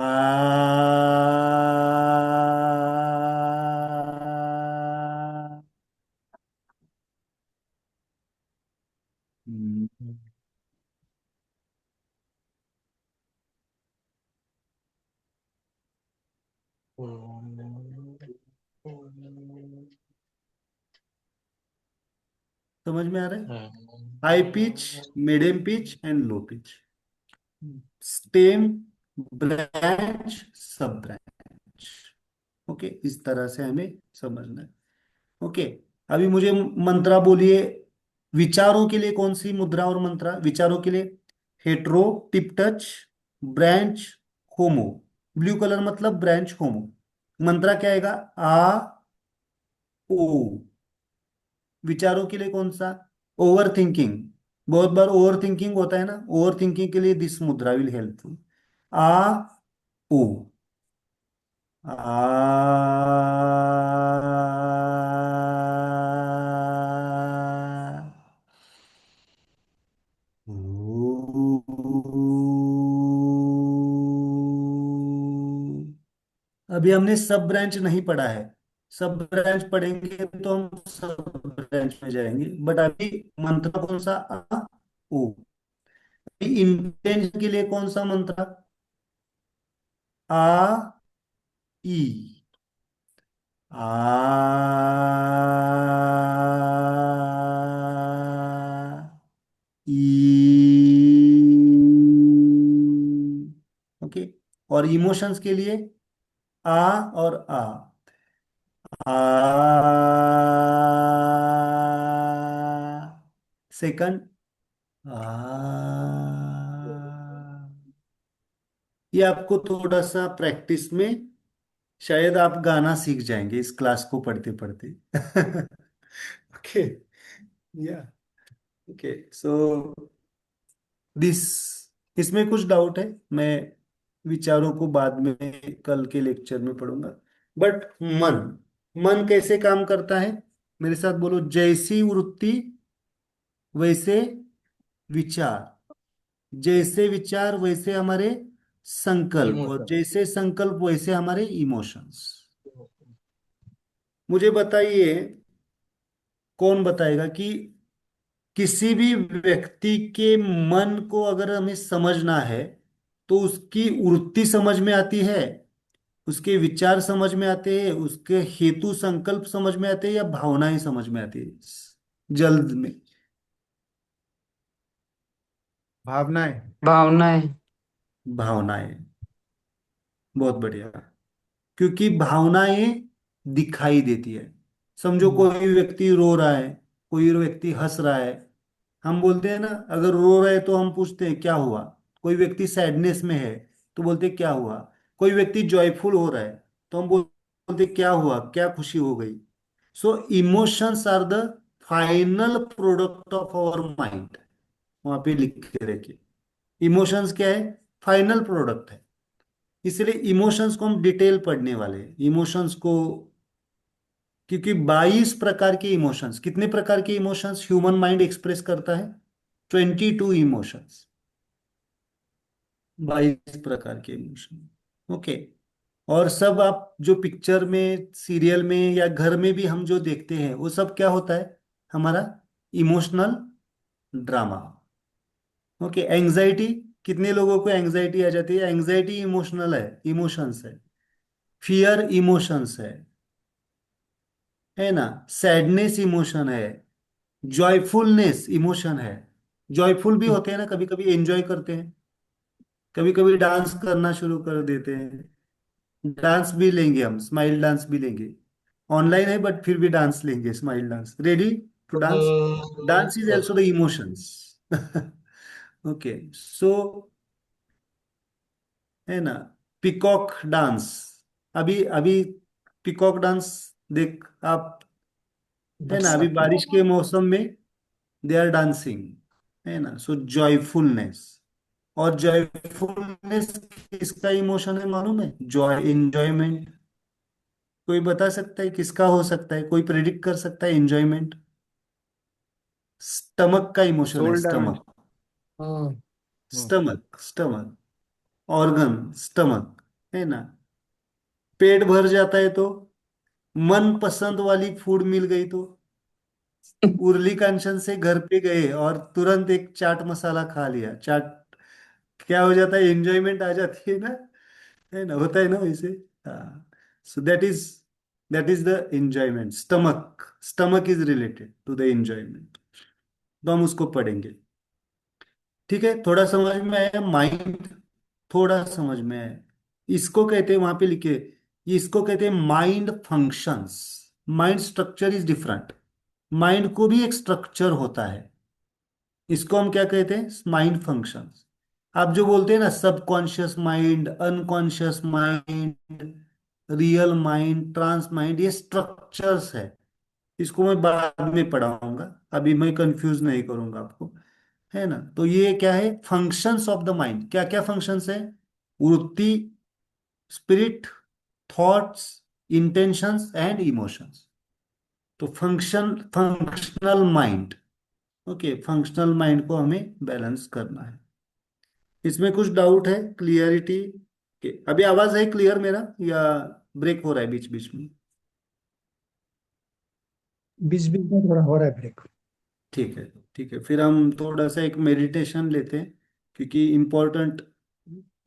हम्म, समझ में आ रहा है? High pitch, medium pitch and low pitch, stem, branch, सब ब्रांच। ओके, इस तरह से हमें समझना है। ओके, अभी मुझे मंत्रा बोलिए, विचारों के लिए कौन सी मुद्रा और मंत्रा? विचारों के लिए हेट्रो, टिप टच, ब्रांच, होमो। ब्लू कलर मतलब ब्रांच, होमो। मंत्रा क्या आएगा? आ ओ। विचारों के लिए कौन सा? ओवर थिंकिंग, बहुत बार ओवर थिंकिंग होता है ना, ओवर थिंकिंग के लिए दिस मुद्रा विल हेल्पफुल। आ ओ, अभी हमने सब ब्रांच नहीं पढ़ा है, सब ब्रांच पढ़ेंगे तो हम सब ब्रांच में जाएंगे, बट अभी मंत्र कौन सा? आ ओ। इंटेंशन के लिए कौन सा मंत्र? आ ई, आ ई। ओके, और इमोशंस के लिए आ और आ, आ सेकंड, आ। ये आपको थोड़ा सा प्रैक्टिस में शायद आप गाना सीख जाएंगे इस क्लास को पढ़ते पढ़ते। ओके, या ओके, सो दिस, इसमें कुछ डाउट है? मैं विचारों को बाद में कल के लेक्चर में पढ़ूंगा। बट मन, मन कैसे काम करता है? मेरे साथ बोलो, जैसी वृत्ति वैसे विचार, जैसे विचार वैसे हमारे संकल्प, और इमोशन। जैसे संकल्प वैसे हमारे इमोशंस। मुझे बताइए, कौन बताएगा कि किसी भी व्यक्ति के मन को अगर हमें समझना है तो उसकी वृत्ति समझ में आती है, उसके विचार समझ में आते हैं, उसके हेतु संकल्प समझ में आते हैं, या भावनाएं समझ में आती है जल्द में? भावनाएं। भावनाएं। भावनाएं, बहुत बढ़िया। क्योंकि भावनाएं दिखाई देती है। समझो कोई व्यक्ति रो रहा है, कोई व्यक्ति हंस रहा है, हम बोलते हैं ना, अगर रो रहे हैं तो हम पूछते हैं क्या हुआ। कोई व्यक्ति सैडनेस में है तो बोलते हैं क्या हुआ। कोई व्यक्ति जॉयफुल हो रहा है तो हम बोलते हैं क्या हुआ, क्या खुशी हो गई। So emotions are the final product of our mind, वहां पे लिख के रखिए। इमोशंस क्या है? फाइनल प्रोडक्ट है। इसलिए इमोशंस को हम डिटेल पढ़ने वाले हैं, इमोशंस को। क्योंकि 22 प्रकार के इमोशंस, कितने प्रकार के इमोशंस ह्यूमन माइंड एक्सप्रेस करता है? 22 इमोशंस, 22 प्रकार के इमोशन। ओके, और सब आप जो पिक्चर में, सीरियल में या घर में भी हम जो देखते हैं वो सब क्या होता है? हमारा इमोशनल ड्रामा। ओके, एंजाइटी, कितने लोगों को एंजाइटी आ जाती है? एंजाइटी इमोशनल है, इमोशंस है। फियर इमोशंस है ना, सैडनेस इमोशन है, जॉयफुलनेस इमोशन है। जॉयफुल भी होते हैं ना, कभी कभी एंजॉय करते हैं, कभी कभी डांस करना शुरू कर देते हैं। डांस भी लेंगे हम, स्माइल डांस भी लेंगे। ऑनलाइन है बट फिर भी डांस लेंगे, smile dance. Ready to dance? Dance is also the emotions. Okay, so है ना, पिकॉक डांस। अभी अभी पिकॉक डांस देख आप, है ना, अभी बरसाती बारिश के मौसम में दे आर डांसिंग, है ना। सो जॉयफुलनेस, और जॉयफुलनेस किसका इमोशन है मालूम है? Joy, enjoyment. कोई बता सकता है किसका हो सकता है? कोई प्रेडिक्ट कर सकता है एंजॉयमेंट? स्टमक का इमोशन है, सोल डैमेज। स्टमक। हम्म स्टमक, स्टमक, ऑर्गन, स्टमक, है ना। पेट भर जाता है तो, मन पसंद वाली फूड मिल गई तो, उर्ली कांचन से घर पे गए और तुरंत एक चाट मसाला खा लिया, चाट, क्या हो जाता है? एंजॉयमेंट आ जाती है ना, होता है ना वैसे। हाँ, so that is the enjoyment. Stomach, stomach is related to the enjoyment. तो हम उसको पढ़ेंगे। ठीक है, थोड़ा समझ में आया? माइंड थोड़ा समझ में आया? इसको कहते हैं, वहां पे लिखे, इसको कहते हैं mind functions. Mind structure is different. Mind को भी एक स्ट्रक्चर होता है, इसको हम क्या कहते हैं? Mind functions. आप जो बोलते हैं ना, subconscious mind, unconscious mind, real mind, trans mind, ये स्ट्रक्चर्स है। इसको मैं बाद में पढ़ाऊंगा, अभी मैं कंफ्यूज नहीं करूंगा आपको, है ना। तो ये क्या है? Functions of the mind. क्या क्या फंक्शंस है? वृत्ति, spirit, thoughts, intentions and emotions. तो functional mind. Okay, functional mind को हमें बैलेंस करना है। इसमें कुछ डाउट है? क्लियरिटी के अभी आवाज है क्लियर मेरा, या ब्रेक हो रहा है बीच बीच में? बीच बीच में थोड़ा हो रहा है ब्रेक। ठीक है, ठीक है, फिर हम थोड़ा सा एक मेडिटेशन लेते हैं, क्योंकि इम्पोर्टेंट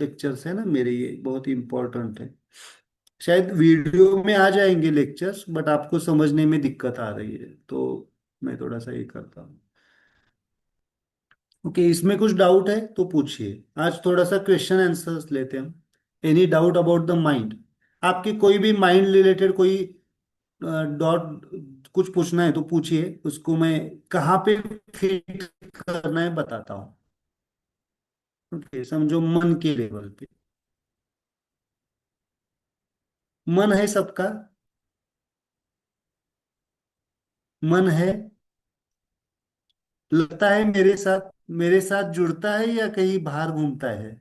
लेक्चर्स है ना मेरे, ये बहुत इम्पोर्टेंट है। शायद वीडियो में आ जाएंगे लेक्चर्स, बट आपको समझने में दिक्कत आ रही है, तो मैं थोड़ा सा ये करता हूँ। ओके, इसमें कुछ डाउट है तो पूछिए। आज थोड़ा सा क्वेश्चन आंसर्स लेते हैं हम। Any doubt about the mind? आपके कोई भी माइंड रिलेटेड कोई डॉट कुछ पूछना है तो पूछिए, उसको मैं कहाँ पे फिट करना है बताता हूँ। ओके, समझो मन के लेवल पे। मन है सबका, मन है, लगता है मेरे साथ जुड़ता है या कहीं बाहर घूमता है?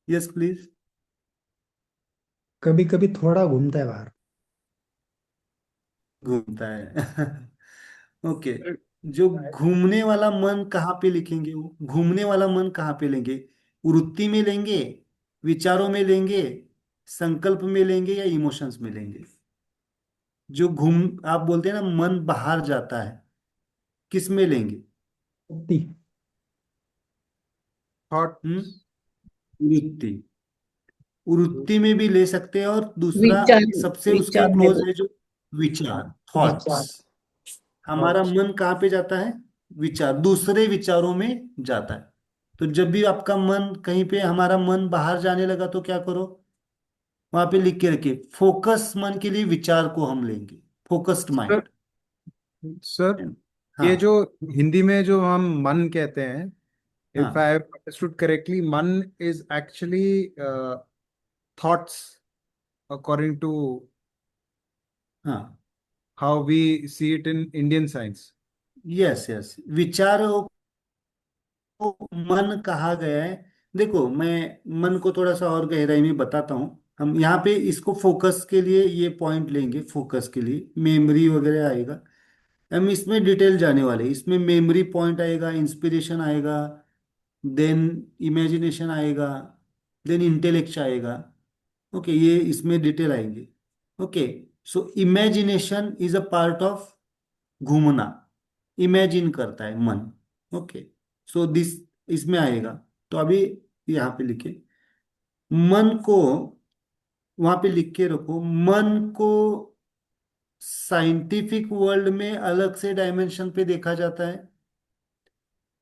Yes please. कभी कभी थोड़ा घूमता है बाहर। घूमता है। ओके, जो घूमने वाला मन कहाँ पे लिखेंगे? वो घूमने वाला मन कहाँ पे लेंगे? वृत्ति में लेंगे, विचारों में लेंगे, संकल्प में लेंगे, या इमोशंस में लेंगे? जो घूम, आप बोलते हैं ना मन बाहर जाता है, किस में लेंगे? वृत्ति। थॉट। हम्म, वृत्ति। वृत्ति में भी ले सकते हैं, और दूसरा विचार, सबसे उसके विचार क्लोज लेवल। है जो विचार, थॉट्स। विचार हमारा थॉट्स मन कहाँ पे जाता है? विचार, दूसरे विचारों में जाता है। तो जब भी आपका मन कहीं पे, हमारा मन बाहर जाने लगा तो क्या करो? वहां पे लिख के रखिए, फोकस मन के लिए विचार को हम लेंगे, फोकस्ड सर, माइंड। सर, ये जो हाँ, हिंदी में जो हम मन कहते हैं, इफ हाँ, आई अंडरस्टूड करेक्टली, मन is actually thoughts according to हाँ, how we see it in Indian science. Yes yes, विचारों को मन कहा गया है। देखो, मैं मन को थोड़ा सा और गहराई में बताता हूँ। हम यहाँ पे इसको फोकस के लिए ये पॉइंट लेंगे, फोकस के लिए मेमोरी वगैरह आएगा। हम इसमें डिटेल जाने वाले हैं। इसमें मेमोरी पॉइंट आएगा, इंस्पिरेशन आएगा, देन इमेजिनेशन आएगा, देन इंटेलेक्ट आएगा। ओके, ये इसमें डिटेल आएंगे। Okay, so imagination is a part of घूमना, इमेजिन करता है मन। ओके, सो दिस इसमें आएगा। तो अभी यहाँ पे लिखे, मन को वहां पे लिख के रखो, मन को साइंटिफिक वर्ल्ड में अलग से डायमेंशन पे देखा जाता है,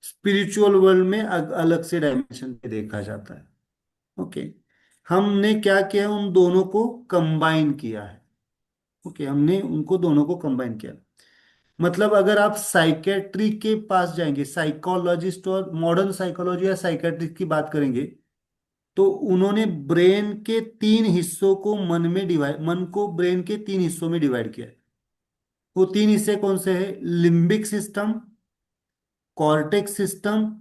स्पिरिचुअल वर्ल्ड में अलग से डायमेंशन पे देखा जाता है। ओके, हमने क्या किया है, उन दोनों को कंबाइन किया है। ओके, हमने उनको दोनों को कंबाइन किया। मतलब अगर आप साइकेट्री के पास जाएंगे, साइकोलॉजिस्ट और मॉडर्न साइकोलॉजी या साइकेट्रिस्ट की बात करेंगे, तो उन्होंने ब्रेन के तीन हिस्सों को मन को ब्रेन के तीन हिस्सों में डिवाइड किया है। वो तीन हिस्से कौन से हैं? Limbic system, cortex system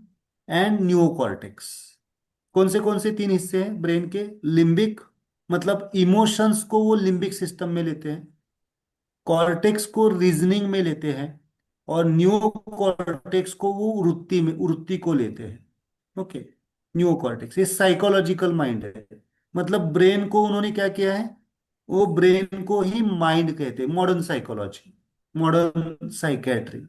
and neocortex. कौन से तीन हिस्से हैं ब्रेन के? लिम्बिक, मतलब इमोशंस को वो लिम्बिक सिस्टम में लेते हैं, कॉर्टेक्स को रीजनिंग में लेते हैं, और न्यू कॉर्टेक्स को वो वृत्ति को लेते हैं। ओके, न्यू कॉर्टेक्स ये साइकोलॉजिकल माइंड है। मतलब ब्रेन को उन्होंने क्या किया है, वो ब्रेन को ही माइंड कहते हैं, modern psychology, modern psychiatry.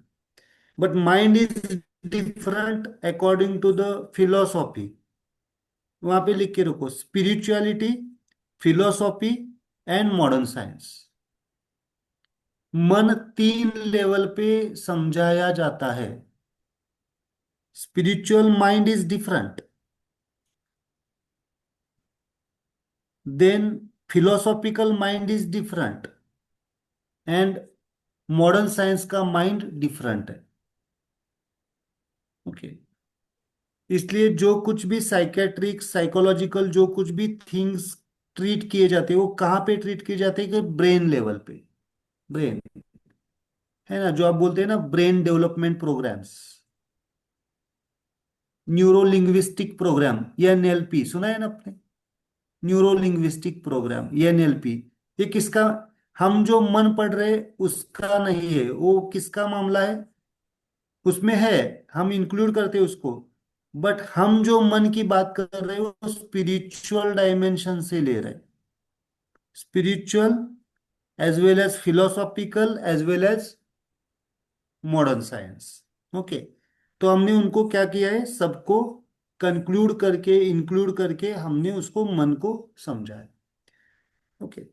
But mind is different according to the philosophy. वहां पे लिख के रखो, spirituality, philosophy and modern science. मन तीन लेवल पे समझाया जाता है। Spiritual mind is different, then philosophical mind is different, and modern science का माइंड डिफरेंट है। ओके, इसलिए जो कुछ भी साइकेट्रिक साइकोलॉजिकल जो कुछ भी थिंग्स ट्रीट किए जाते हैं, वो कहाँ पे ट्रीट किए जाते हैं? कि ब्रेन लेवल पे। ब्रेन है ना, जो आप बोलते हैं ना, brain development programmes, neuro linguistic programme, ये एनएलपी सुना है ना आपने? न्यूरो लिंग्विस्टिक प्रोग्राम, ये एनएलपी, ये किसका? हम जो मन पढ़ रहे उसका नहीं है, वो किसका मामला है? उसमें है, हम इंक्लूड करते हैं उसको। बट हम जो मन की बात कर रहे हैं वो स्पिरिचुअल डायमेंशन से ले रहे हैं, spiritual as well as philosophical as well as modern science. Okay, तो हमने उनको क्या किया है, सबको कंक्लूड करके इंक्लूड करके हमने उसको मन को समझा है। ओके,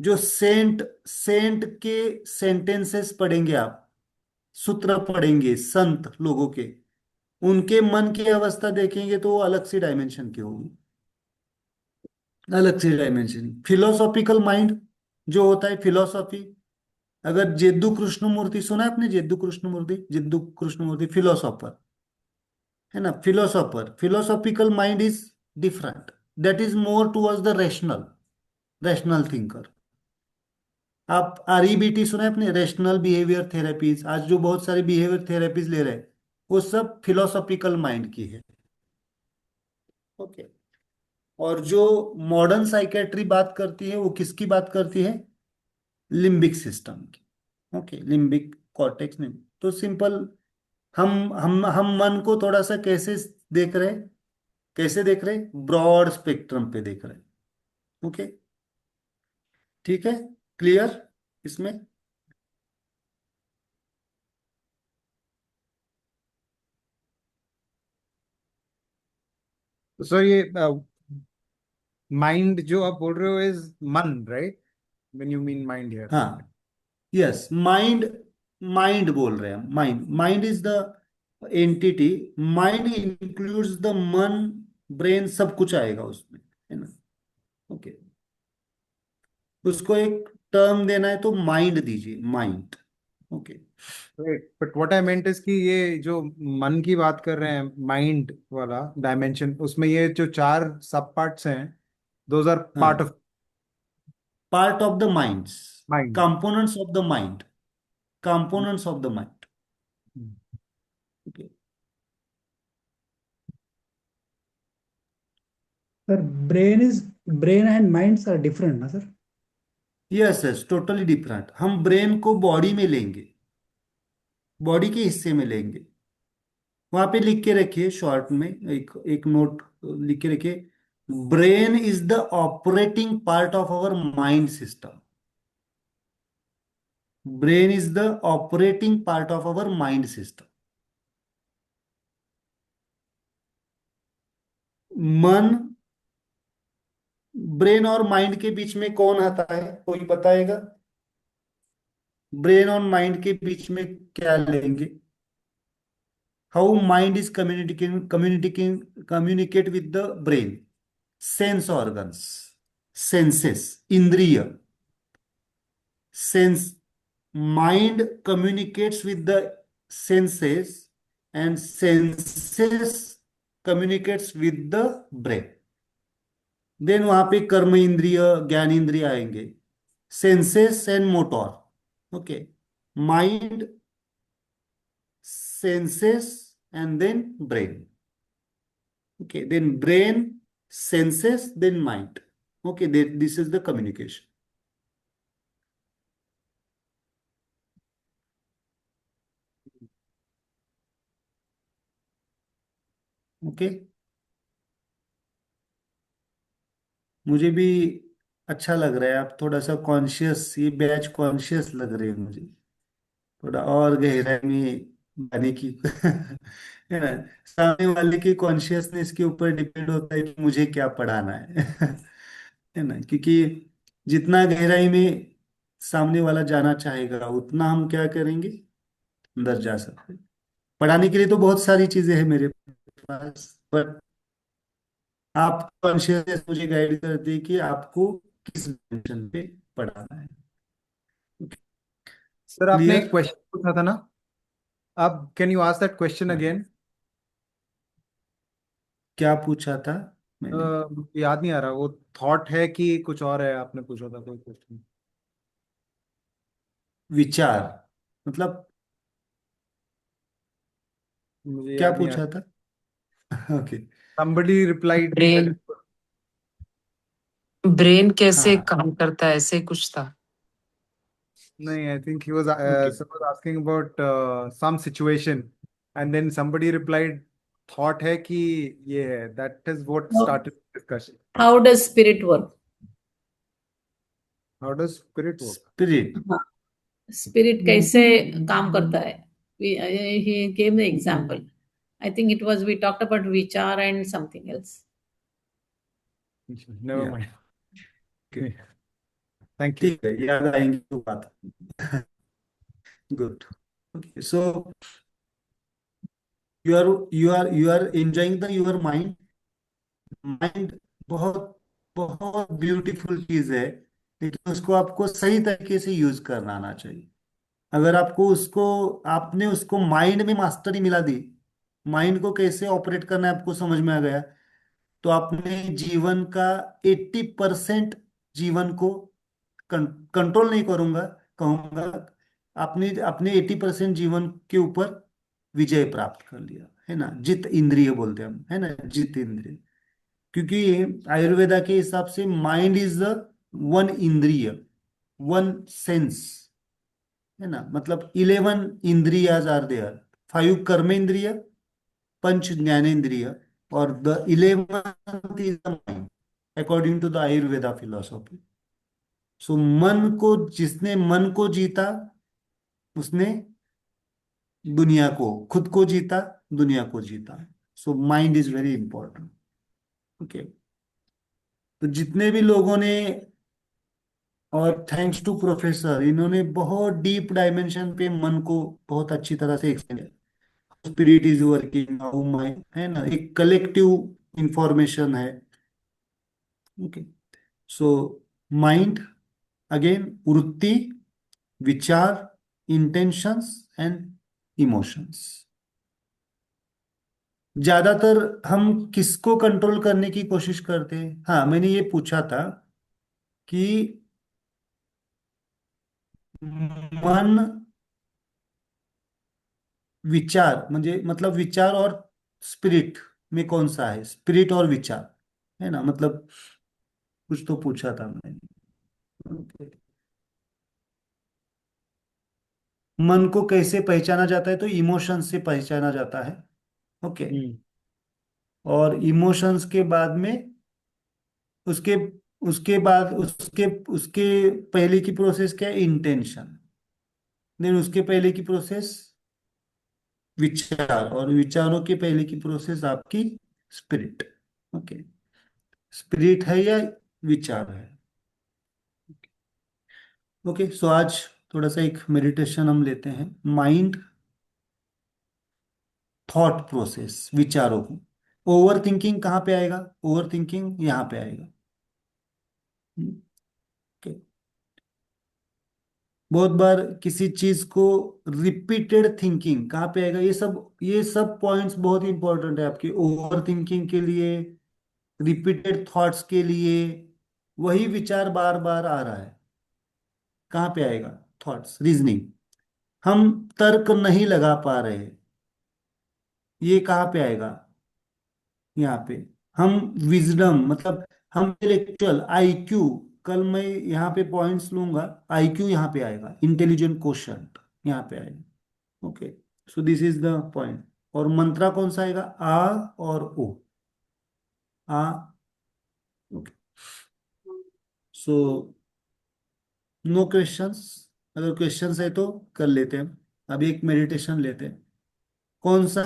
जो सेंट सेंट के सेंटेंसेस पढ़ेंगे आप, सूत्र पढ़ेंगे संत लोगों के, उनके मन की अवस्था देखेंगे तो वो अलग सी डायमेंशन की होगी, अलग सी डायमेंशन। फिलोसॉफिकल माइंड जो होता है, फिलोसॉफी, अगर जेद्दू कृष्णमूर्ति सुना है आपने? जेद्दू कृष्णमूर्ति फिलोसॉफर है ना, philosopher. Philosophical mind is different, that is more towards the rational thinker. आप आरईबीटी सुना है आपने? रैशनल बिहेवियर थेरेपीज, आज जो बहुत सारी बिहेवियर थेरेपीज ले रहे हैं, वो सब फिलोसॉफिकल माइंड की है। ओके, और जो मॉडर्न साइकेट्री बात करती है वो किसकी बात करती है? लिम्बिक सिस्टम की। ओके, लिम्बिक कॉर्टेक्स में। तो सिंपल, हम मन को थोड़ा सा कैसे देख रहे हैं, कैसे देख रहे हैं? ब्रॉड स्पेक्ट्रम पे देख रहे हैं। ओके, ठीक है, क्लियर इसमें? तो सर ये माइंड जो आप बोल रहे हो इज मन, right? When you mean mind here. हाँ, यस, माइंड, माइंड बोल रहे हैं, mind, mind is the entity. Mind includes the मन, ब्रेन, सब कुछ आएगा उसमें, है ना। ओके, उसको एक टर्म देना है तो माइंड दीजिए, mind. Okay, right, but what I meant is कि ये जो मन की बात कर रहे हैं, माइंड वाला डायमेंशन, उसमें ये जो चार सब पार्ट्स हैं, दोज आर पार्ट हाँ, of part of the minds, mind. Components of the mind, components of the mind. Okay, sir brain and minds are different ना sir? Yes yes, totally different. हम brain को body में लेंगे, body के हिस्से में लेंगे। वहां पे लिख के रखिए शॉर्ट में, एक एक नोट लिख के रखिए, brain is the operating part of our mind system. Brain is the operating part of our mind system. मन, ब्रेन और माइंड के बीच में कौन आता है, कोई बताएगा? ब्रेन और माइंड के बीच में क्या लेंगे? How mind is communicate with the brain? Sense organs, senses, इंद्रिय, sense, mind communicates with the senses and senses communicates with the brain. Then वहां पे कर्म इंद्रिय, ज्ञान इंद्रिय आएंगे, senses and motor. Okay, mind, senses and then brain. Okay, then brain, senses, then mind. Okay, this is the communication. Okay, मुझे भी अच्छा लग रहा है, आप थोड़ा सा कॉन्शियस, ये बैच कॉन्शियस लग रहे हैं मुझे, थोड़ा और गहराई में जाने की है ना। सामने वाले की कॉन्शियसनेस के ऊपर डिपेंड होता है कि मुझे क्या पढ़ाना है है ना, क्योंकि जितना गहराई में सामने वाला जाना चाहेगा उतना हम क्या करेंगे, अंदर जा सकते हैं। पढ़ाने के लिए तो बहुत सारी चीजें हैं मेरे पास, पर आप कॉन्शियसनेस मुझे गाइड करती है कि आपको किस डायमेंशन पे पढ़ाना है। सर आपने एक क्लियर? क्वेश्चन पूछा था ना, आप can you ask that question again? क्या पूछा था मैंने? याद नहीं आ रहा, वो थॉट है कि कुछ और है, आपने पूछा था कोई क्वेश्चन। विचार, मतलब मुझे क्या याद नहीं आ पूछा रहा। था? Okay. somebody replied brain brain कैसे हाँ, काम करता है, ऐसे कुछ था। नहीं, I think he was okay. someone was asking about some situation, and then somebody replied thought है कि ये है, that is what started the discussion. How does spirit work? How does spirit work? Spirit, हाँ, spirit कैसे काम करता है? He gave the example. I think it was, we talked about vichar and something else. Never या, mind. Okay, Thank you. ठीक है, याद आएंगी तो बात। Good. Okay, so you are enjoying the your mind. Mind बहुत बहुत ब्यूटीफुल चीज है, लेकिन उसको आपको सही तरीके से यूज करना आना चाहिए। अगर आपको उसको, आपने उसको माइंड में मास्टरी मिला दी, माइंड को कैसे ऑपरेट करना है आपको समझ में आ गया, तो आपने जीवन का 80% जीवन को, कंट्रोल नहीं करूंगा, कहूंगा, आपने अपने 80% जीवन के ऊपर विजय प्राप्त कर लिया है ना। जित इंद्रिय बोलते हैं हम, है ना, जित इंद्रिय। क्योंकि आयुर्वेदा के हिसाब से माइंड इज द वन इंद्रिय, वन सेंस, है ना। मतलब 11 इंद्रियाज आर देयर, 5 कर्मेंद्रिय, पंच ज्ञानेन्द्रिय, और the 11th is the mind, according to the Ayurveda philosophy. So मन को, जिसने मन को जीता उसने दुनिया को, खुद को जीता, दुनिया को जीता। So mind is very important. Okay, तो जितने भी लोगों ने, और थैंक्स टू प्रोफेसर, इन्होंने बहुत डीप डायमेंशन पे मन को बहुत अच्छी तरह से एक्सप्लेन किया। Spirit is working, how mind, है ना, एक कलेक्टिव इंफॉर्मेशन है। ओके, सो माइंड, अगेन, वृत्ति, विचार, इंटेंशंस एंड इमोशंस। ज्यादातर हम किसको कंट्रोल करने की कोशिश करते हैं? हाँ, मैंने ये पूछा था कि मन, विचार, म्हणजे मतलब विचार और स्पिरिट में कौन सा है, स्पिरिट और विचार, है ना, मतलब कुछ तो पूछा था मैंने। Okay. मन को कैसे पहचाना जाता है, तो इमोशंस से पहचाना जाता है। ओके, और इमोशंस के बाद में, उसके उसके बाद उसके उसके पहले की प्रोसेस क्या है, इंटेंशन। देन उसके पहले की प्रोसेस विचार, और विचारों के पहले की प्रोसेस आपकी स्पिरिट। ओके, स्पिरिट है या विचार है? ओके, सो आज थोड़ा सा एक मेडिटेशन हम लेते हैं, माइंड, थॉट प्रोसेस, विचारों को। ओवर थिंकिंग कहाँ पे आएगा? ओवर थिंकिंग यहाँ पे आएगा। ओके, बहुत बार किसी चीज को रिपीटेड थिंकिंग कहाँ पे आएगा? ये सब पॉइंट्स बहुत इंपॉर्टेंट है आपकी ओवर थिंकिंग के लिए, रिपीटेड थॉट्स के लिए। वही विचार बार बार आ रहा है, कहाँ पे आएगा? Thoughts, reasoning. हम तर्क नहीं लगा पा रहे, ये कहाँ पे आएगा? यहाँ पे। हम विजडम, मतलब हम इंटेलेक्चुअल, आईक्यू, कल मैं यहाँ पे पॉइंट्स लूंगा, आईक्यू यहाँ पे आएगा, इंटेलिजेंट क्वोशंट यहाँ पे आएगा। Okay, so this is the point. और मंत्रा कौन सा आएगा? आ और ओ। आ। Okay, so no questions. अगर क्वेश्चंस है तो कर लेते हैं। अभी एक मेडिटेशन लेते हैं। कौन सा?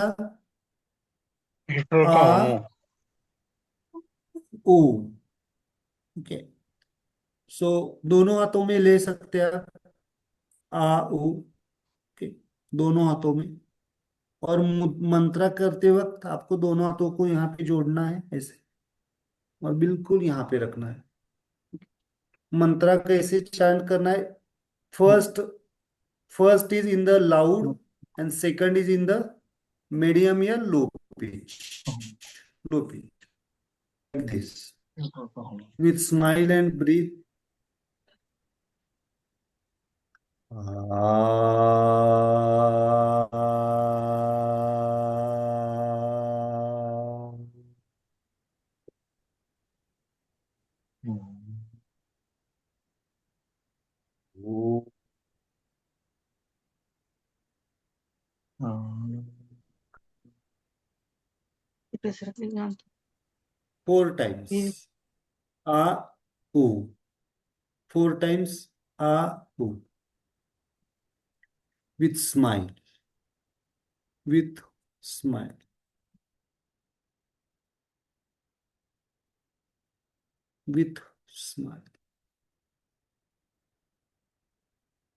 हिटर का आ, हूँ। ओ। ओके, सो दोनों हाथों में ले सकते हैं आप, आ ओ। ओके, दोनों हाथों में। और मंत्रा करते वक्त आपको दोनों हाथों को यहाँ पे जोड़ना है ऐसे, और बिल्कुल यहाँ पे रखना है। मंत्रा कैसे चैंट करना है? First first is in the loud, and second is in the medium या low pitch. Low pitch, like this, हिटर का हूँ। with smile and breathe. Four times. A, O. Four times A, O. With smile. With smile. With smile.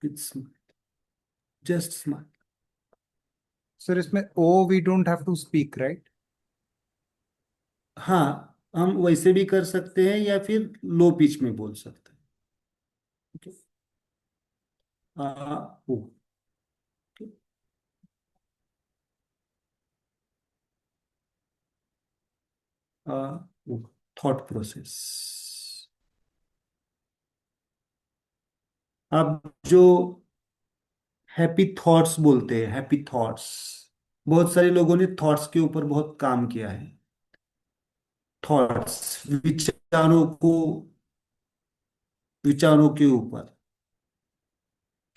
With smile. Just smile. Sir इसमें oh we don't have to speak, right? हाँ, हम वैसे भी कर सकते हैं या फिर लो पिच में बोल सकते हैं। ओके, आ, ओ। आ, ओ, थॉट प्रोसेस। अब जो हैप्पी थॉट्स बोलते हैं, हैप्पी थॉट्स, बहुत सारे लोगों ने थॉट्स के ऊपर बहुत काम किया है। थॉट्स, विचारों के ऊपर।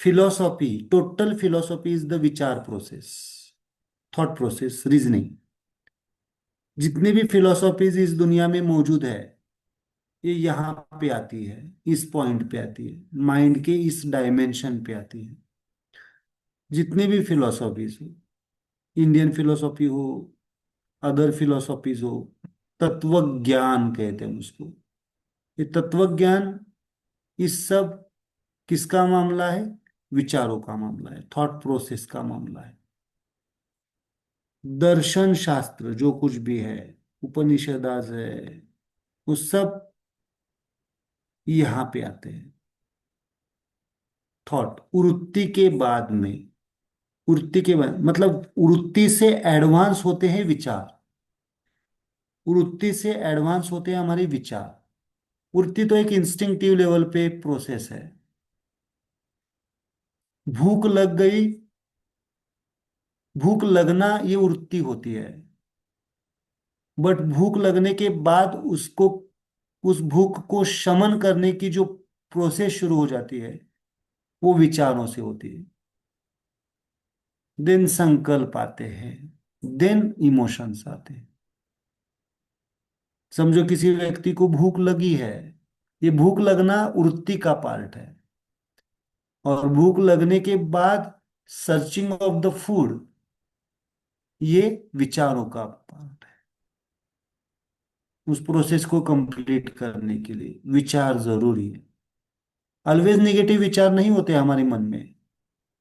Philosophy, total philosophy is the विचार प्रोसेस, थॉट प्रोसेस, रीजनिंग। जितनी भी फिलोसॉफीज इस दुनिया में मौजूद है, ये यहाँ पे आती है, इस पॉइंट पे आती है, माइंड के इस डायमेंशन पे आती है। जितनी भी फिलोसॉफीज हो, इंडियन फिलोसॉफी हो, अदर फिलोसॉफीज हो, तत्व ज्ञान कहते हैं उसको। ये तत्व ज्ञान, इस सब किसका मामला है? विचारों का मामला है, थॉट प्रोसेस का मामला है। दर्शन शास्त्र जो कुछ भी है, उपनिषदास है, वो सब यहाँ पे आते हैं। थॉट, वृत्ति के बाद में, वृत्ति के बाद मतलब वृत्ति से एडवांस होते हैं विचार। वृत्ति से एडवांस होते हैं हमारे विचार। वृत्ति तो एक इंस्टिंक्टिव लेवल पे प्रोसेस है। भूख लग गई, भूख लगना ये वृत्ति होती है। बट भूख लगने के बाद उसको, उस भूख को शमन करने की जो प्रोसेस शुरू हो जाती है, वो विचारों से होती है। देन संकल्प आते हैं, देन इमोशंस आते हैं। समझो किसी व्यक्ति को भूख लगी है, ये भूख लगना वृत्ति का पार्ट है। और भूख लगने के बाद सर्चिंग ऑफ द फूड, ये विचारों का पार्ट है। उस प्रोसेस को कंप्लीट करने के लिए विचार जरूरी है। ऑलवेज नेगेटिव विचार नहीं होते हमारे मन में।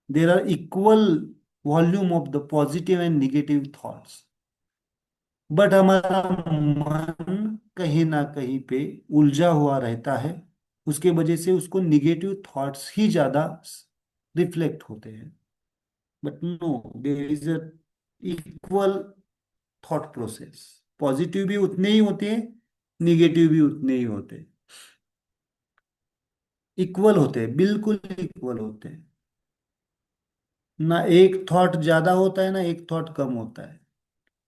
There are equal volume of the positive and negative thoughts, but हमारा मन कहीं ना कहीं पे उलझा हुआ रहता है। उसके वजह से उसको निगेटिव थॉट्स ही ज्यादा रिफ्लेक्ट होते हैं। But no, there is a equal thought process. Positive भी उतने ही होते हैं, निगेटिव भी उतने ही होते हैं। इक्वल होते हैं, बिल्कुल इक्वल होते हैं। ना एक थॉट ज्यादा होता है ना एक थॉट कम होता है।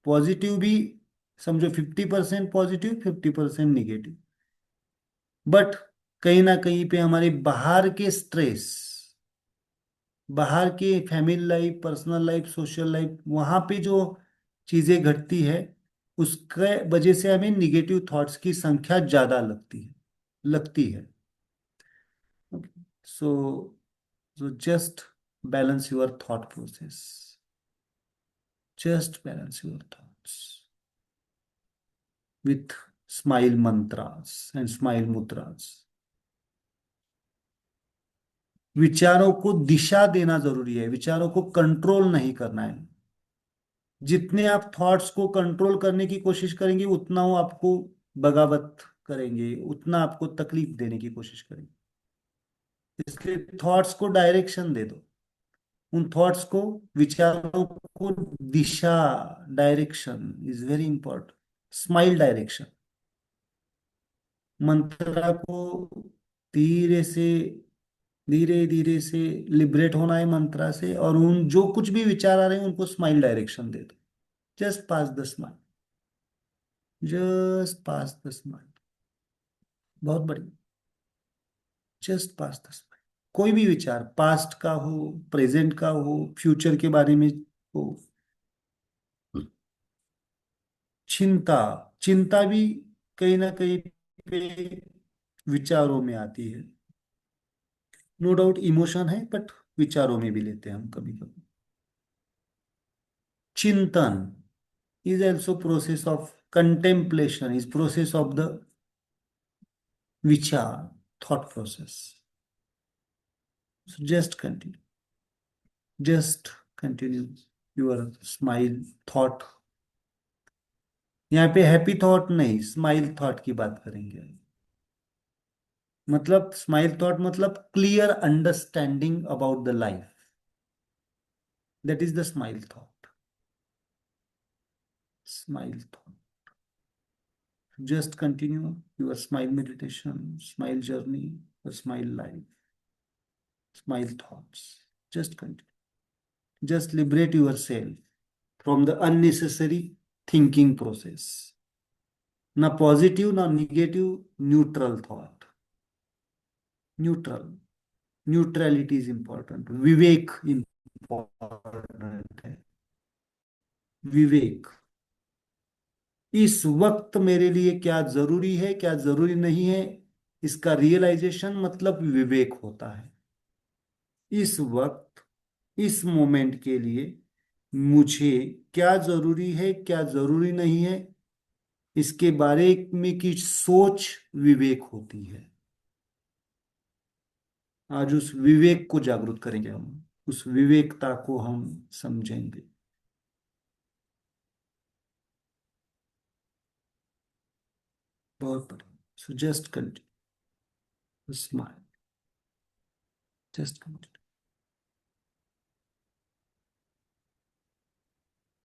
पॉजिटिव भी समझो 50% पॉजिटिव 50% निगेटिव। बट कहीं ना कहीं पे हमारे बाहर के स्ट्रेस, बाहर के family life, personal life, social life, वहां पे जो चीजें घटती है उसके वजह से हमें निगेटिव थॉट्स की संख्या ज्यादा लगती है। So just balance your thought process, just balance your thoughts with smile mantras and smile mudras। विचारों को दिशा देना जरूरी है, विचारों को कंट्रोल नहीं करना है। जितने आप थॉट्स को कंट्रोल करने की कोशिश करेंगे उतना वो आपको बगावत करेंगे, उतना आपको तकलीफ देने की कोशिश करेंगे। इसलिए थॉट्स को डायरेक्शन दे दो। उन थॉट्स को, विचारों को दिशा, direction is very important. Smile direction. मंत्रा को धीरे से, धीरे धीरे से लिबरेट होना है मंत्रा से, और उन जो कुछ भी विचार आ रहे हैं उनको स्माइल डायरेक्शन दे दो। Just pass the smile, just pass the smile. बहुत बढ़िया। Just pass the smile. कोई भी विचार, पास्ट का हो, प्रेजेंट का हो, फ्यूचर के बारे में हो, चिंता, चिंता भी कहीं ना कहीं पे विचारों में आती है। नो डाउट इमोशन है, बट विचारों में भी लेते हैं हम कभी कभी। चिंतन is also process of contemplation, is process of the vichar, thought process। So just continue your smile thought। यहाँ पे हैप्पी थॉट नहीं, स्माइल थॉट की बात करेंगे। मतलब स्माइल थॉट मतलब clear understanding about the life, that is the smile thought. Smile thought. Just continue your smile meditation, smile journey, or smile life, smile thoughts. Just continue. Just liberate yourself from the unnecessary thinking process. Na positive, na negative, neutral thought. Neutral. Neutrality is important. Vivek important है। विवेक, इस वक्त मेरे लिए क्या जरूरी है क्या जरूरी नहीं है, इसका रियलाइजेशन मतलब विवेक होता है। इस वक्त, इस मोमेंट के लिए मुझे क्या जरूरी है क्या जरूरी नहीं है, इसके बारे में की सोच विवेक होती है। आज उस विवेक को जागरूक करेंगे हम, उस विवेकता को हम समझेंगे। बहुत बढ़िया। So just continue, smile, just continue.